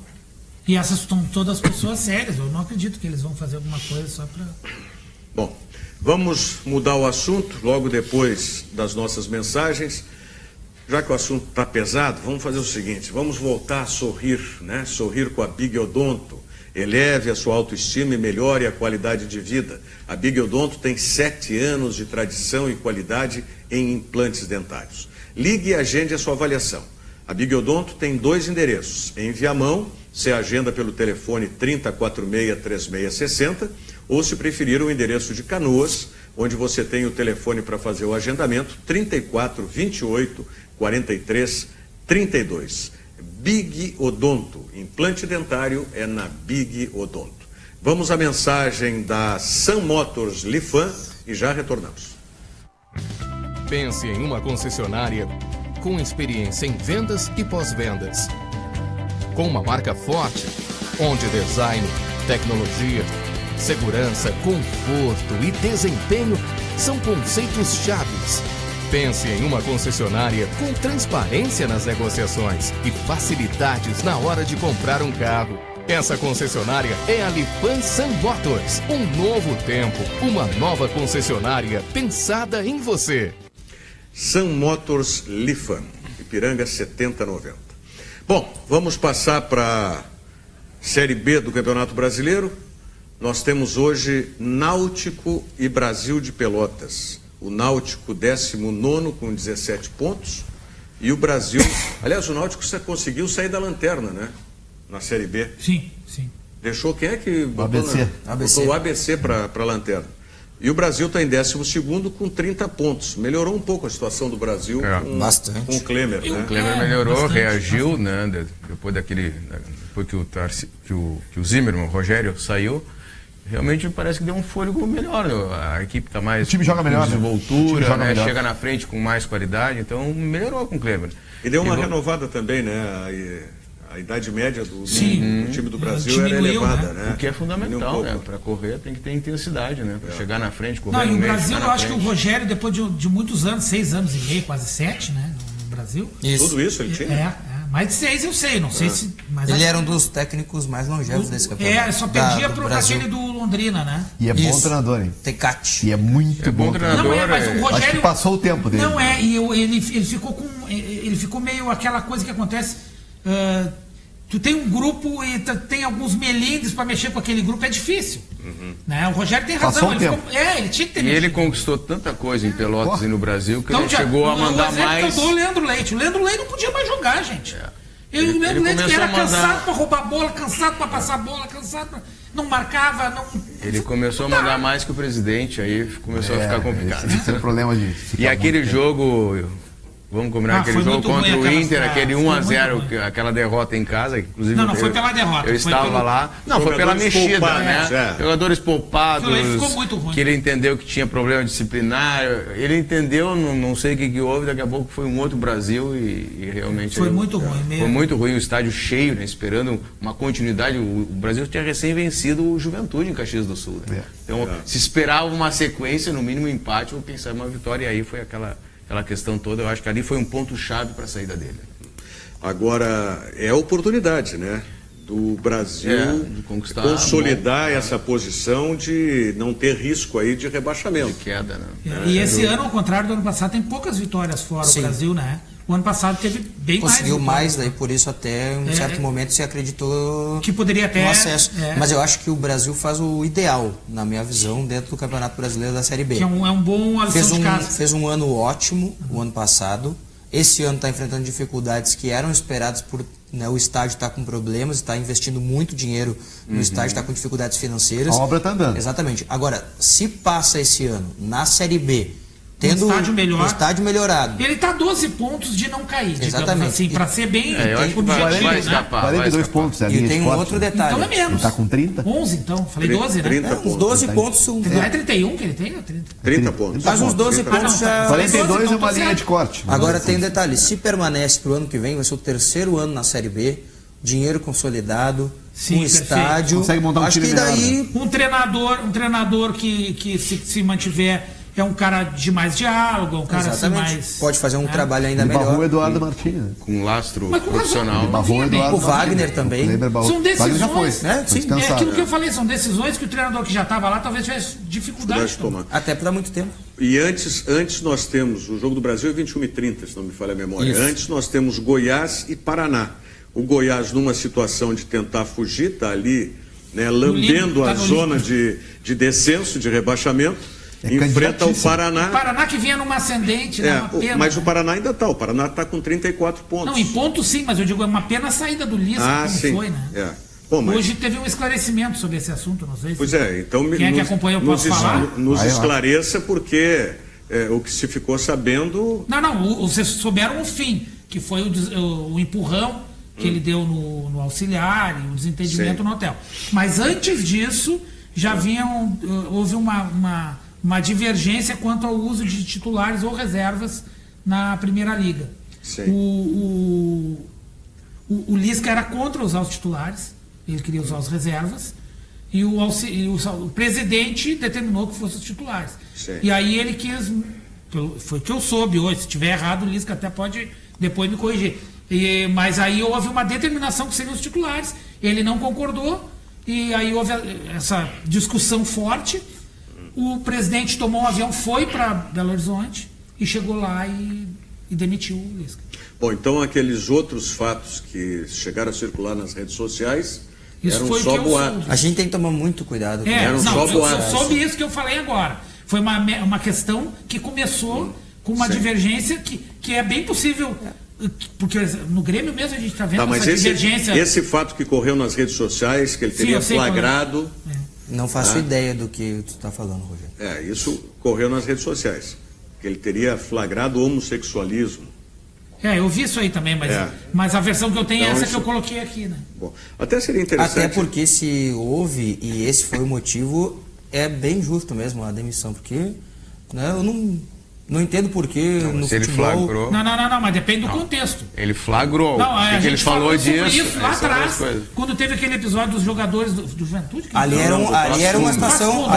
E essas são todas pessoas sérias, eu não acredito que eles vão fazer alguma coisa só para... Bom, vamos mudar o assunto logo depois das nossas mensagens. Já que o assunto está pesado, vamos fazer o seguinte, vamos voltar a sorrir, né? Sorrir com a Big Odonto. Eleve a sua autoestima e melhore a qualidade de vida. A Big Odonto tem 7 anos de tradição e qualidade em implantes dentários. Ligue e agende a sua avaliação. A Big Odonto tem 2 endereços. Em Viamão, você agenda pelo telefone 3046-3660, ou se preferir o endereço de Canoas, onde você tem o telefone para fazer o agendamento, 34 28 43 32. Big Odonto, implante dentário é na Big Odonto. Vamos à mensagem da Sun Motors Lifan e já retornamos. Pense em uma concessionária com experiência em vendas e pós-vendas. Com uma marca forte, onde design, tecnologia, segurança, conforto e desempenho são conceitos chaves. Pense em uma concessionária com transparência nas negociações e facilidades na hora de comprar um carro. Essa concessionária é a Lifan Sun Motors. Um novo tempo, uma nova concessionária pensada em você. Sun Motors Lifan, Ipiranga 7090. Bom, vamos passar para Série B do Campeonato Brasileiro. Nós temos hoje Náutico e Brasil de Pelotas. O Náutico 19º com 17 pontos e o Brasil... Aliás, o Náutico conseguiu sair da lanterna, né? Na Série B. Sim, sim. Deixou quem é que botou? ABC. Botou o ABC para a lanterna. E o Brasil está em 12º com 30 pontos. Melhorou um pouco a situação do Brasil com o Klemer. Né? O Klemer melhorou, reagiu, né? Depois que o Zimmermann, o Rogério, saiu. Realmente parece que deu um fôlego melhor. A equipe está mais... O time joga melhor, desenvoltura, né? Chega na frente com mais qualidade. Então, melhorou com o Klemer. E deu uma renovada também, né? A idade média do time do Brasil era elevada, né? O que é fundamental, né? Para correr tem que ter intensidade, né? Para chegar na frente, correr no meio. Brasil, eu acho que o Rogério, depois de muitos anos, 6 anos e meio, quase 7, né? No Brasil. Tudo isso ele tinha? Mais de 6 eu sei, não sei se... Mas ele era um dos técnicos mais longevos desse campeonato. Só perdia pro aquele do Londrina, né? E é bom treinador, hein? Tecate. E é muito bom treinador. Não, mas o Rogério... Acho que passou o tempo dele. Não, e ele ficou com... Ele ficou meio aquela coisa que acontece... Tu tem um grupo e tem alguns melindres para mexer com aquele grupo, é difícil. Né? O Rogério tem razão. Ele tinha que ter mexido. Ele conquistou tanta coisa em Pelotas e no Brasil que ele chegou a mandar mais. O Leandro Leite. O Leandro Leite não podia mais jogar, gente. O Leandro Leite era cansado para roubar bola, cansado para passar bola, cansado pra... Não marcava, não... Ele começou a mandar mais que o presidente, aí começou a ficar complicado. Esse é o problema de... E aquele jogo... Vamos combinar aquele jogo contra o Inter, aquele 1-0, aquela derrota em casa, inclusive. Não foi pela derrota. Eu estava lá. Não, foi pela mexida, né? Jogadores poupados. Ficou muito ruim. Que ele entendeu que tinha problema disciplinar. Ele entendeu, não sei o que houve, daqui a pouco foi um outro Brasil e realmente. Foi muito ruim mesmo. Foi muito ruim, o estádio cheio, né? Esperando uma continuidade. O Brasil tinha recém vencido o Juventude em Caxias do Sul. Né? Então, se esperava uma sequência, no mínimo um empate, ou pensar uma vitória, e aí foi aquela questão toda. Eu acho que ali foi um ponto-chave para a saída dele. Agora, é a oportunidade, né? Do Brasil de consolidar essa posição de não ter risco aí de rebaixamento. De queda, né? E esse ano, ao contrário do ano passado, tem poucas vitórias fora do Brasil, né? O ano passado teve bem mais. Conseguiu mais, daí por isso até em um certo momento se acreditou que poderia ter um acesso. Mas eu acho que o Brasil faz o ideal, na minha visão, dentro do Campeonato Brasileiro da Série B. Que é um bom lição de casa. Fez um ano ótimo o ano passado. Esse ano está enfrentando dificuldades que eram esperadas por... Né, o estádio está com problemas, está investindo muito dinheiro no estádio, está com dificuldades financeiras. A obra está andando. Exatamente. Agora, se passa esse ano na Série B, tendo um estádio melhorado. Ele está 12 pontos de não cair, exatamente. Assim, para ser bem eu acho que vai escapar. 42 pontos. E tem um outro detalhe. Então é menos. Está com 30? 11, então. Falei 12, 30 né? pontos. Uns 12 pontos são... Não é 31 que ele tem? Ou 30 pontos. Mas uns 12 pontos já... 42 é uma linha de corte. Agora tem um detalhe. Se permanece para o ano que vem, vai ser o terceiro ano na Série B, dinheiro consolidado, estádio. Consegue montar um time que daí um treinador que se mantiver é um cara de mais diálogo, um cara assim mais... Pode fazer um trabalho ainda melhor. O Eduardo Martins. Com lastro profissional. O Wagner também. São decisões. Já foi, né? Sim, é aquilo que eu falei, são decisões que o treinador que já estava lá talvez tivesse dificuldade de tomar. Até por dar muito tempo. E antes nós temos, o Jogo do Brasil é 21h30, se não me falha a memória. Isso. Antes nós temos Goiás e Paraná. O Goiás, numa situação de tentar fugir, está ali, né, lambendo a zona de descenso, de rebaixamento, enfrenta o Paraná. O Paraná que vinha numa ascendente, né, uma pena, mas o Paraná ainda está, o Paraná está com 34 pontos. Não, em pontos sim, mas eu digo, é uma pena a saída do Lisca, como sim. foi, né? Bom, mas... Hoje teve um esclarecimento sobre esse assunto, não sei se... Pois é, então... Quem é que acompanhou pode falar? Nos esclareça, porque o que se ficou sabendo... Não, vocês souberam o fim, que foi o empurrão que ele deu no auxiliar e o desentendimento no hotel. Mas antes disso, já houve uma divergência quanto ao uso de titulares ou reservas na Primeira Liga. O Lisca era contra usar os titulares, ele queria usar as reservas, e o presidente determinou que fossem os titulares. E aí ele quis, foi o que eu soube hoje, se estiver errado o Lisca até pode depois me corrigir. Mas aí houve uma determinação que seriam os titulares, ele não concordou, e aí houve essa discussão forte. O presidente tomou um avião, foi para Belo Horizonte e chegou lá e demitiu o Lisca. Bom, então aqueles outros fatos que chegaram a circular nas redes sociais eram só boatos. A gente tem que tomar muito cuidado. Eram só boatos. Eu soube isso que eu falei agora. Foi uma questão que começou com uma divergência que é bem possível, porque no Grêmio mesmo a gente está vendo essa divergência. Esse fato que correu nas redes sociais, que ele teria flagrado... Não faço ideia do que tu está falando, Rogério. Isso correu nas redes sociais, que ele teria flagrado homossexualismo. Eu vi isso aí também, mas a versão que eu tenho é essa que eu coloquei aqui, né? Bom, até seria interessante... Até porque se houve, e esse foi o motivo, é bem justo mesmo a demissão, porque eu não entendo por que no se futebol... ele flagrou... Não, mas depende do contexto. Ele flagrou. A gente ele falou disso. Isso lá atrás, quando teve aquele episódio dos jogadores do Juventude. Ali era uma situação...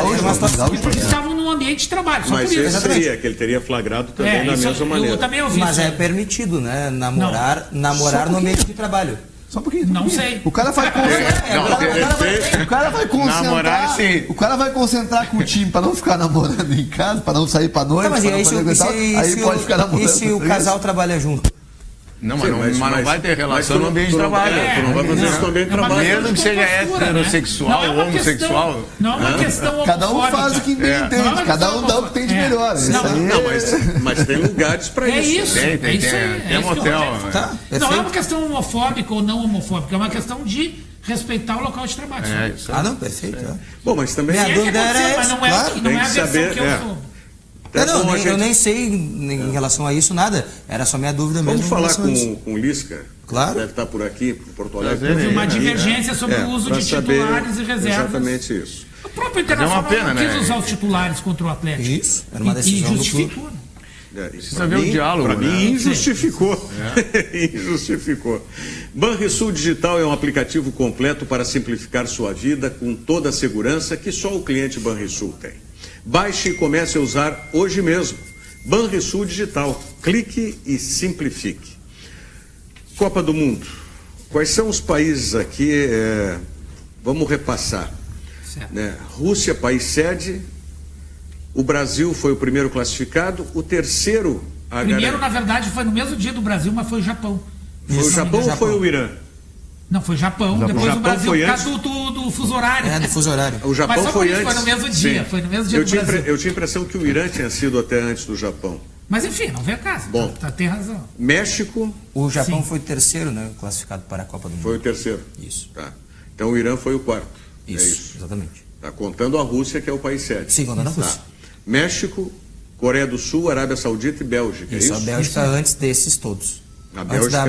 Porque estavam num ambiente de trabalho, só mas por isso. Seria, que ele teria flagrado também da mesma maneira. Eu também ouvi mas é permitido, né? Namorar no ambiente de trabalho. Só um pouquinho. Não sei. O cara vai concentrar. Namorar, sim. O cara vai concentrar com o time para não ficar namorando em casa, para não sair para noite. Mas aí pode ficar namorando. E se o casal trabalha junto? Não, mas não vai ter relação no ambiente de trabalho. Tu não vai fazer isso no ambiente de trabalho. Mesmo que seja heterossexual ou homossexual. Não é uma questão homofóbica. Cada um faz o que entende. Cada um dá o que tem de melhor. Mas tem lugares para isso. Tem um hotel. Não é uma questão homofóbica ou não homofóbica. É uma questão de respeitar o local de trabalho. Não, perfeito. Bom, mas também... Minha dúvida era mas não é a versão que eu sou. Eu nem sei em relação a isso nada. Era só minha dúvida mesmo. Vamos falar com o Lisca. Claro. Deve estar por aqui, por Porto Alegre. Houve uma divergência sobre o uso de titulares e reservas. Exatamente isso. O próprio Internacional não quis usar os titulares contra o Atlético. Isso. Era uma decisão e justificou. Precisa ver o diálogo. Para mim, injustificou. Injustificou. Banrisul Digital é um aplicativo completo para simplificar sua vida com toda a segurança que só o cliente Banrisul tem. Baixe e comece a usar hoje mesmo. Banrisul Digital. Clique e simplifique. Copa do Mundo. Quais são os países aqui? Vamos repassar. Rússia, país sede. O Brasil foi o primeiro classificado. O terceiro... Primeiro, na verdade, foi no mesmo dia do Brasil, mas foi o Japão. Foi o Japão ou foi o Irã? Não, foi o Japão. Depois o Brasil, por causa do fuso horário. Do fuso horário. O Japão foi antes. Foi no mesmo dia. Foi no mesmo dia do Brasil. Eu tinha a impressão que o Irã tinha sido até antes do Japão. Mas enfim, não vem a casa. Bom, tem razão. México. O Japão foi o terceiro, né? Classificado para a Copa do Mundo. Foi o terceiro. Isso. Tá. Então o Irã foi o quarto. Isso, exatamente. Tá contando a Rússia, que é o país sede. Sim, contando a Rússia. México, Coreia do Sul, Arábia Saudita e Bélgica. Isso, a Bélgica antes desses todos. A Bélgica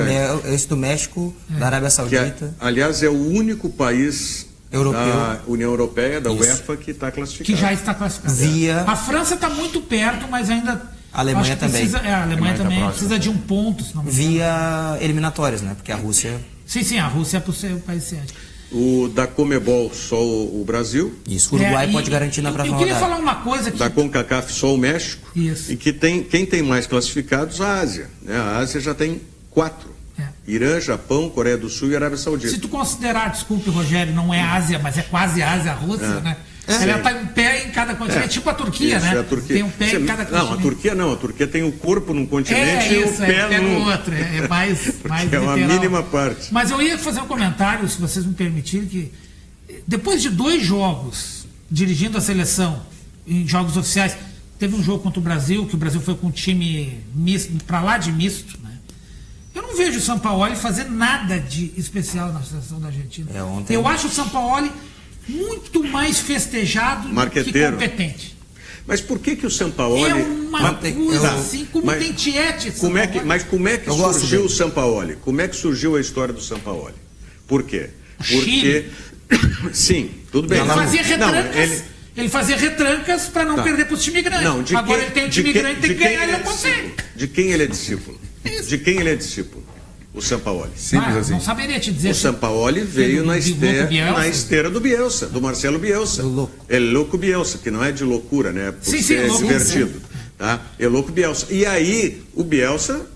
antes do México, da Arábia Saudita. Aliás, é o único país da União Europeia, da UEFA, que está classificado. Que já está classificado. A França está muito perto, mas ainda... A Alemanha também. A Alemanha também precisa de um ponto. Via eliminatórias, né? Porque a Rússia... Sim, a Rússia é para o país sede. O da Comebol, só o Brasil. Isso, o Uruguai pode garantir na próxima rodada. Eu queria falar uma coisa que... Da CONCACAF, só o México. Isso. E que quem tem mais classificados, a Ásia. Né? A Ásia já tem 4. Irã, Japão, Coreia do Sul e Arábia Saudita. Se tu considerar, desculpe, Rogério, não é Ásia, mas é quase Ásia, a Rússia, né? Ela está em pé em cada continente. É tipo a Turquia, né? A Turquia. Tem um pé em cada continente. Não, a Turquia não. A Turquia tem o corpo num continente e o pé no outro. É mais é uma mínima parte. Mas eu ia fazer um comentário, se vocês me permitirem, que depois de 2 jogos dirigindo a seleção em jogos oficiais, teve um jogo contra o Brasil, que o Brasil foi com um time misto, para lá de misto, né? Eu não vejo o Sampaoli fazer nada de especial na seleção da Argentina. Ontem... Eu acho o Sampaoli muito mais festejado do que competente. Mas por que o Sampaoli... É uma coisa assim, como tem Tiete. Mas como é que surgiu o Sampaoli? Como é que surgiu a história do Sampaoli? Por quê? Porque... Sim, tudo bem. Ele fazia retrancas... Ele fazia retrancas para não perder para os times grandes. Agora ele tem um time grande, tem que ganhar, ele não consegue. De quem ele é discípulo? De quem ele é discípulo? O Sampaoli. Simples assim. Não saberia te dizer. O Sampaoli veio na esteira do Bielsa, do Marcelo Bielsa. É louco Bielsa, que não é de loucura, né? Por ser divertido. Tá? É louco Bielsa. E aí, o Bielsa,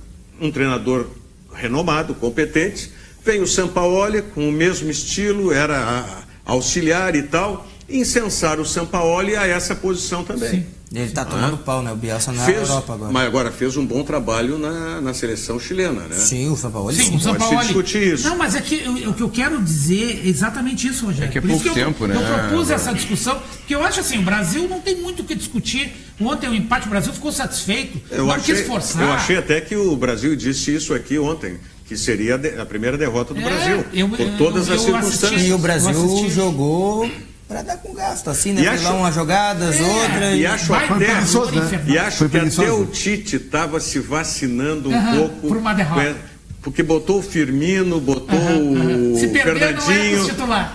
um treinador renomado, competente, veio o Sampaoli com o mesmo estilo, era auxiliar e tal, incensaram o Sampaoli a essa posição também. Sim. Ele está tomando pau, né? O Bielsa na Europa agora. Mas agora fez um bom trabalho na seleção chilena, né? Sim, o Sampaoli. Sim, o Sampaoli. Pode se discutir isso. Não, mas é que o que eu quero dizer é exatamente isso, Rogério. É que é pouco tempo, né? Eu propus essa discussão, porque eu acho assim, o Brasil não tem muito o que discutir. Ontem o empate, o Brasil ficou satisfeito, não quis forçar. Eu achei até que o Brasil disse isso aqui ontem, que seria a primeira derrota do Brasil, por todas as circunstâncias. E o Brasil jogou... para dar com gasto, assim, né? Pegar umas jogadas, outras... E acho que até o Tite estava se vacinando um pouco... Por uma derrota. Porque botou o Firmino, botou o Fernandinho...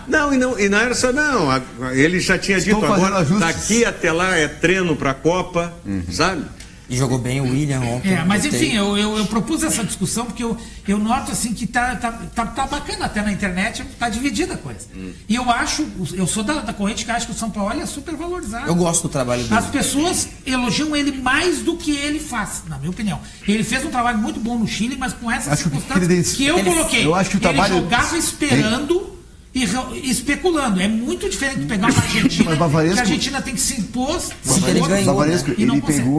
Não, e não era só... Não, ele já tinha dito agora, daqui até lá é treino para a Copa, sabe? E jogou bem o William ontem. Mas enfim, eu propus essa discussão porque eu noto assim que tá bacana até na internet, tá dividida a coisa. E eu sou da corrente que acha que o Sampaoli é super valorizado. Eu gosto do trabalho dele. As pessoas elogiam ele mais do que ele faz, na minha opinião. Ele fez um trabalho muito bom no Chile, mas com essas circunstâncias que eu coloquei. Eu acho que o trabalho... Ele jogava esperando... E especulando. É muito diferente de pegar uma Argentina, que a Argentina tem que se impor.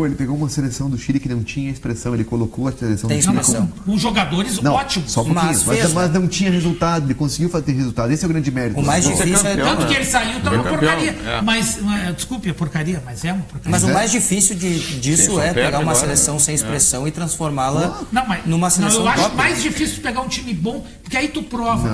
Ele pegou uma seleção do Chile que não tinha expressão, ele colocou a seleção do Chile com jogadores ótimos. Só mas não tinha resultado, ele conseguiu fazer resultado. Esse é o grande mérito. O mais difícil é tanto que ele saiu, tá uma porcaria. Mas, desculpe a porcaria, mas é uma porcaria. Mas o mais difícil disso é pegar uma seleção sem expressão e transformá-la numa seleção. Eu acho mais difícil pegar um time bom, porque aí tu prova.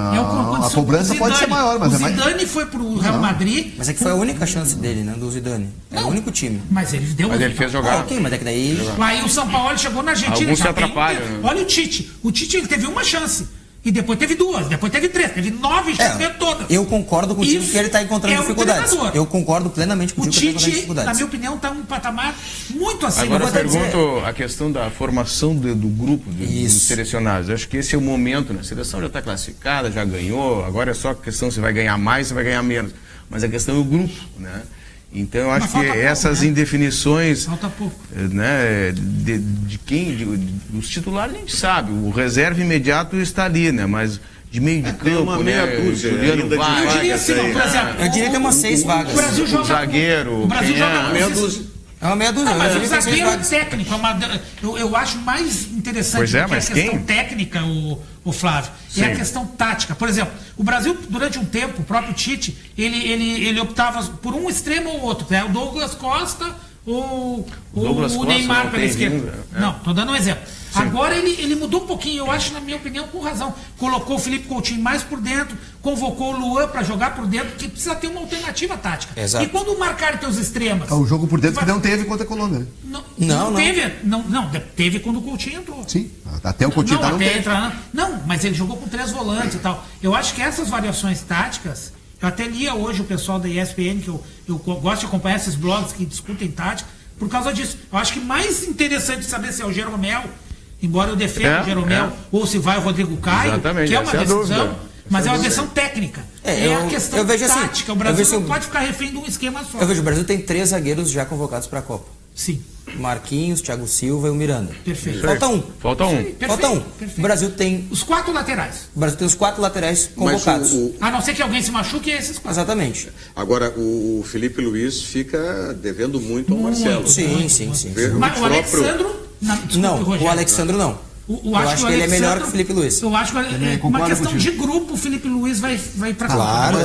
A cobrança pode ser maior, mas o Zidane foi pro Real Madrid. Mas é que foi a única chance dele, né? Do Zidane. É o único time. Mas ele deu. Mas ele fez jogar. Ok, mas é que daí. Aí o Sampaoli chegou na Argentina. Alguns se atrapalham. Olha o Tite. O Tite ele teve uma chance. E depois teve duas, depois teve três, teve 9 chances todas. Eu concordo contigo que ele está encontrando dificuldades. Eu concordo plenamente contigo que ele está encontrando dificuldades. Na minha opinião, está um patamar muito acima. Agora eu pergunto a questão da formação do grupo dos selecionados. Eu acho que esse é o momento, né? A seleção já está classificada, já ganhou, agora é só questão se vai ganhar mais, se vai ganhar menos. Mas a questão é o grupo, né? Então eu acho que essas indefinições, né, os titulares a gente sabe, o reserva imediato está ali, né, mas de meio de campo, né, Juliano vai, eu diria assim, por exemplo, eu diria que é umas 6 vagas. O Brasil joga zagueiro, o Brasil joga meia dúzia. É uma meia dúzia. Mas o zagueiro técnico, eu acho mais interessante do que a questão técnica, o Flávio, é a questão tática. Por exemplo, o Brasil, durante um tempo, o próprio Tite, ele optava por um extremo ou outro, né? O Douglas Costa ou o Neymar pela esquerda. Não, estou dando um exemplo. Sim. Agora ele mudou um pouquinho, eu acho, na minha opinião, com razão. Colocou o Felipe Coutinho mais por dentro, convocou o Luan para jogar por dentro, porque precisa ter uma alternativa tática. Exato. E quando marcar teus extremas... O jogo por dentro que não teve contra a Colômbia. Não teve quando o Coutinho entrou. Sim, até o Coutinho Não, mas ele jogou com 3 volantes e tal. Eu acho que essas variações táticas... Eu até lia hoje o pessoal da ESPN, que eu gosto de acompanhar esses blogs que discutem tática, por causa disso. Eu acho que mais interessante saber se é o Jeromel, embora eu defenda o Jeromel, ou se vai o Rodrigo Caio, que é uma decisão, mas é uma decisão técnica. É a questão tática. O Brasil não pode ficar refém de um esquema só. Eu vejo o Brasil tem 3 zagueiros já convocados para a Copa. Sim. Marquinhos, Thiago Silva e o Miranda. Perfeito. Falta um. Falta um. O Brasil tem... Os 4 laterais. O Brasil tem os 4 laterais convocados. A não ser que alguém se machuque, é esses 4. Exatamente. Agora, o Felipe Luiz fica devendo muito ao Marcelo. Sim. Mas o Alexandro... o Alexandro não. Eu acho que ele é melhor que o Felipe Luiz. Eu acho que uma questão de grupo, o Felipe Luiz vai para claro,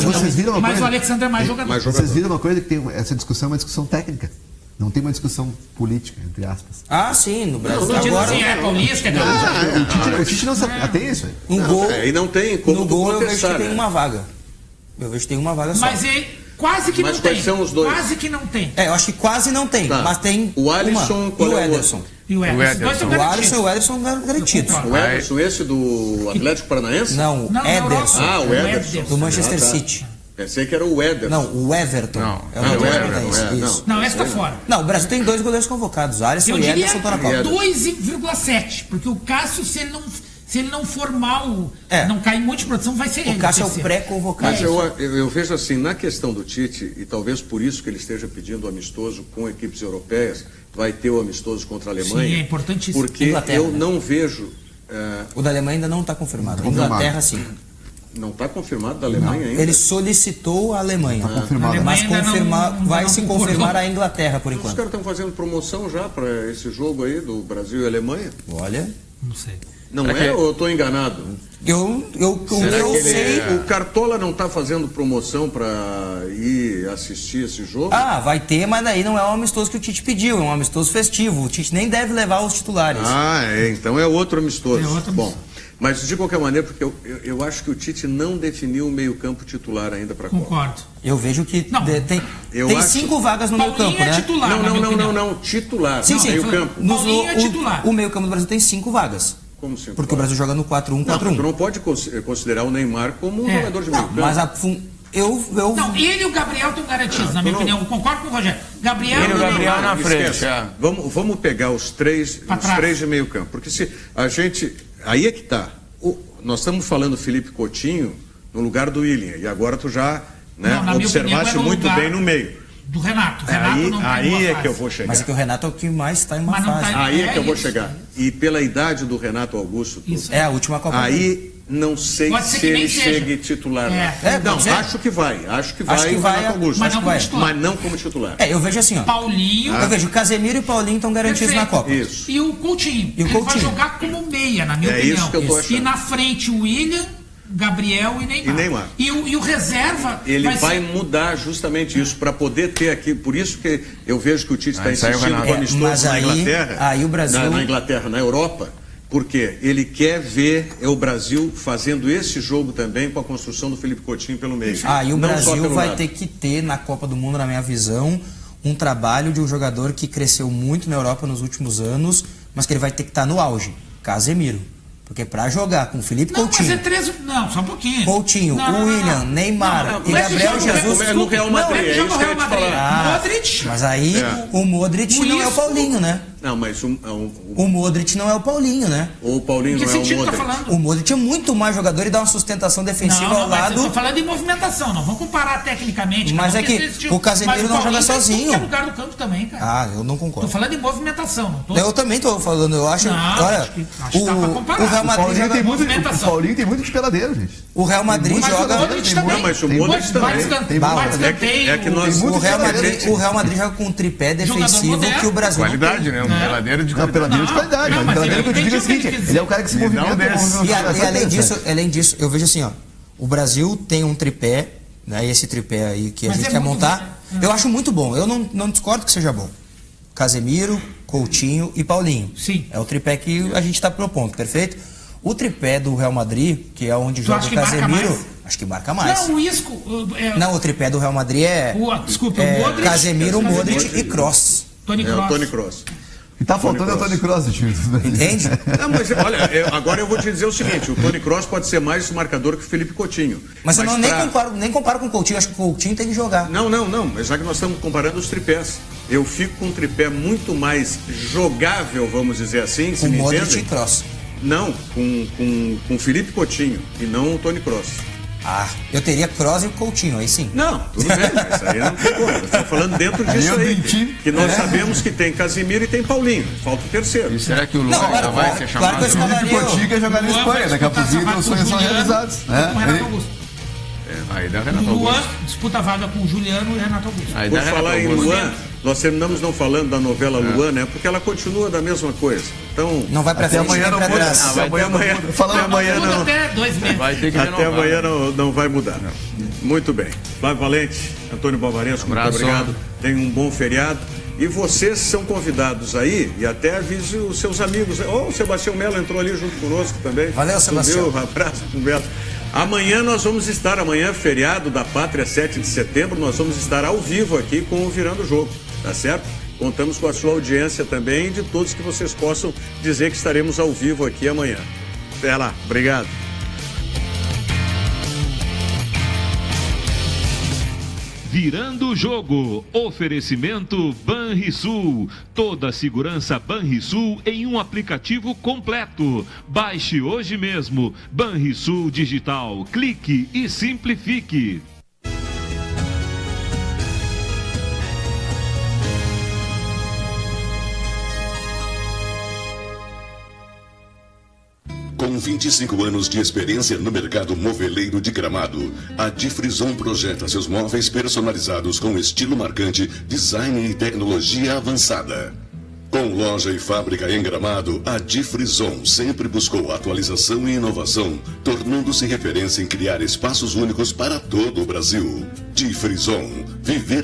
mas o Alexandre é mais jogador. Vocês viram uma coisa que tem essa discussão, é uma discussão técnica. Não tem uma discussão política, entre aspas. Ah, sim, no Brasil. Não, agora assim, é paulista, é gaúcho. O Tite não sabe. Tem isso aí. Um gol. E não tem como no gol eu vejo contestar, que tem uma vaga. Eu vejo que tem uma vaga só. Mas quase que Mas não quais tem. são os dois? Quase que não tem. Eu acho que quase não tem, mas tem o Alisson uma. qual E o é o Ederson. E o Ederson. O Alisson e o Ederson garantidos. O Ederson, esse do Atlético Paranaense? Não, o Ederson. O Ederson. Do Manchester City. Pensei que era o Ederson. Não, o Everton. Não, esse tá fora. Não, o Brasil tem 2 goleiros convocados, Alisson e Ederson estão na Copa. 2,7, porque o Cássio, se ele não for mal, não cair muito de produção, vai ser ele. O Cássio é o pré-convocado. Mas eu vejo assim, na questão do Tite, e talvez por isso que ele esteja pedindo amistoso com equipes europeias, vai ter o amistoso contra a Alemanha. Sim, é importantíssimo. Porque eu não vejo... O da Alemanha ainda não está confirmado. Inglaterra, sim. Não está confirmado da Alemanha ainda? Ele solicitou a Alemanha. Mas vai se confirmar a Inglaterra, por enquanto. Os caras estão fazendo promoção já para esse jogo aí do Brasil e Alemanha? Olha. Não sei. Não é ou eu estou enganado? Eu sei. O Cartola não está fazendo promoção para ir assistir esse jogo? Ah, vai ter, mas daí não é um amistoso que o Tite pediu, é um amistoso festivo. O Tite nem deve levar os titulares. Então é outro amistoso. Bom, mas de qualquer maneira, porque eu acho que o Tite não definiu o meio-campo titular ainda para a Copa. Concordo. Eu vejo que tem 5 vagas no meio-campo, né? Titular, não, titular. Sim, meio-campo. Paulinho é titular. O meio-campo do Brasil tem 5 vagas. Como sempre. Porque o Brasil joga no 4-1-4-1. Tu não pode considerar o Neymar como um jogador de meio-campo. Mas Não, ele e o Gabriel estão garantidos, na minha opinião. Eu concordo com o Rogério. Gabriel na frente. Vamos pegar os três de meio-campo. Porque se a gente... Aí é que tá. Nós estamos falando Felipe Coutinho no lugar do William. E agora tu já observaste muito bem no meio. Do Renato. Aí é que eu vou chegar. Mas é que o Renato é o que mais está em uma fase. Aí é que eu vou chegar. E pela idade do Renato Augusto... É a última Copa. Aí não sei se ele chegue titular. Acho que vai. Acho que vai o Renato Augusto. Mas não como titular. Eu vejo assim, ó. Paulinho... Eu vejo Casemiro e Paulinho estão garantidos na Copa. Isso. E o Coutinho. Ele vai jogar como meia, na minha opinião. Isso que eu tô achando. E na frente o William... Gabriel e Neymar. E o reserva... Ele vai mudar justamente isso, para poder ter aqui... Por isso que eu vejo que o Tite está insistindo com o amistoso na Inglaterra. Aí o Brasil... Na Inglaterra, na Europa. Porque ele quer ver o Brasil fazendo esse jogo também com a construção do Felipe Coutinho pelo meio. E o Brasil vai ter que ter na Copa do Mundo, na minha visão, um trabalho de um jogador que cresceu muito na Europa nos últimos anos, mas que ele vai ter que estar no auge. Casemiro. Porque pra jogar com Felipe Coutinho... Mas é 13... Não, só um pouquinho. Coutinho, William, Neymar e Gabriel Jesus... No Real Madrid, é isso que eu ia te falar. Modric. Mas aí o Modric não é o Paulinho, né? Não, mas o Modric não é o Paulinho, né? O Paulinho não é o Modric. Tá falando? O Modric é muito mais jogador e dá uma sustentação defensiva ao lado. Eu tô falando de movimentação, não vamos comparar tecnicamente. Mas é que o Casemiro não joga sozinho. Mas o lugar do campo também, cara. Eu não concordo. Tô falando de movimentação. Eu também tô falando, eu acho... Olha, acho que dá pra comparar. O Real Madrid joga movimentação. O Paulinho tem muito de peladeiro, gente. O Real Madrid joga... O Modric também. Mas o Modric também. É que nós... O Real Madrid joga com um tripé defensivo que o Brasil qualidade, né? Um peladeiro de peladeiro de qualidade. O peladeiro que eu te digo é o seguinte, ele é o cara que se movimenta. E além disso, eu vejo assim, ó, o Brasil tem um tripé, né? Esse tripé aí que a gente quer montar, eu acho muito bom. Eu não discordo que seja bom. Casemiro, Coutinho e Paulinho. Sim. É o tripé que a gente está propondo, perfeito? O tripé do Real Madrid, que é onde joga o Casemiro, acho que marca mais. Não, o Isco... Não, o tripé do Real Madrid é... Desculpa, o Modric... Casemiro, Modric e Kroos. Toni Kroos. E tá faltando o Toni Kroos, time. Entende? Não, mas olha, agora eu vou te dizer o seguinte, o Toni Kroos pode ser mais marcador que o Felipe Coutinho. Mas eu nem comparo com o Coutinho, acho que o Coutinho tem que jogar. Não, mas já que nós estamos comparando os tripés, eu fico com um tripé muito mais jogável, vamos dizer assim, se me entendem. Com Modric e Kroos. Não, com Felipe Coutinho e não o Toni Kroos. Eu teria Kroos e Coutinho, aí sim. Não, tudo bem, mas aí não tem como. Estamos falando dentro disso aí. Que nós sabemos que tem Casemiro e tem Paulinho. Falta o terceiro. E será que o Luan vai ser chamado? Claro que eu escalaria. O Coutinho quer jogar na Espanha, daqui a pouquinho os sonhos são realizados. Aí dá Renato Augusto. Luan disputa a vaga com o Juliano e Renato Augusto. Por falar em Luan, nós terminamos não falando da novela Luan, né? Porque ela continua da mesma coisa. Então, não vai pra frente, amanhã não muda. Amanhã não. Até 2 meses. Até amanhã não vai mudar. Muito bem. Flávio Valente, Antônio Bavaresco, muito obrigado. Tenha um bom feriado. E vocês são convidados aí, e até avise os seus amigos. O Sebastião Melo entrou ali junto conosco também. Valeu, Sebastião. Um abraço pro Melo. Amanhã nós vamos estar, feriado da Pátria, 7 de setembro, nós vamos estar ao vivo aqui com o Virando o Jogo, tá certo? Contamos com a sua audiência também e de todos que vocês possam dizer que estaremos ao vivo aqui amanhã. Até lá, obrigado. Virando o Jogo, oferecimento Banrisul, toda a segurança Banrisul em um aplicativo completo. Baixe hoje mesmo, Banrisul Digital, clique e simplifique. Com 25 anos de experiência no mercado moveleiro de Gramado, a Difrison projeta seus móveis personalizados com estilo marcante, design e tecnologia avançada. Com loja e fábrica em Gramado, a Difrison sempre buscou atualização e inovação, tornando-se referência em criar espaços únicos para todo o Brasil. Difrison, viver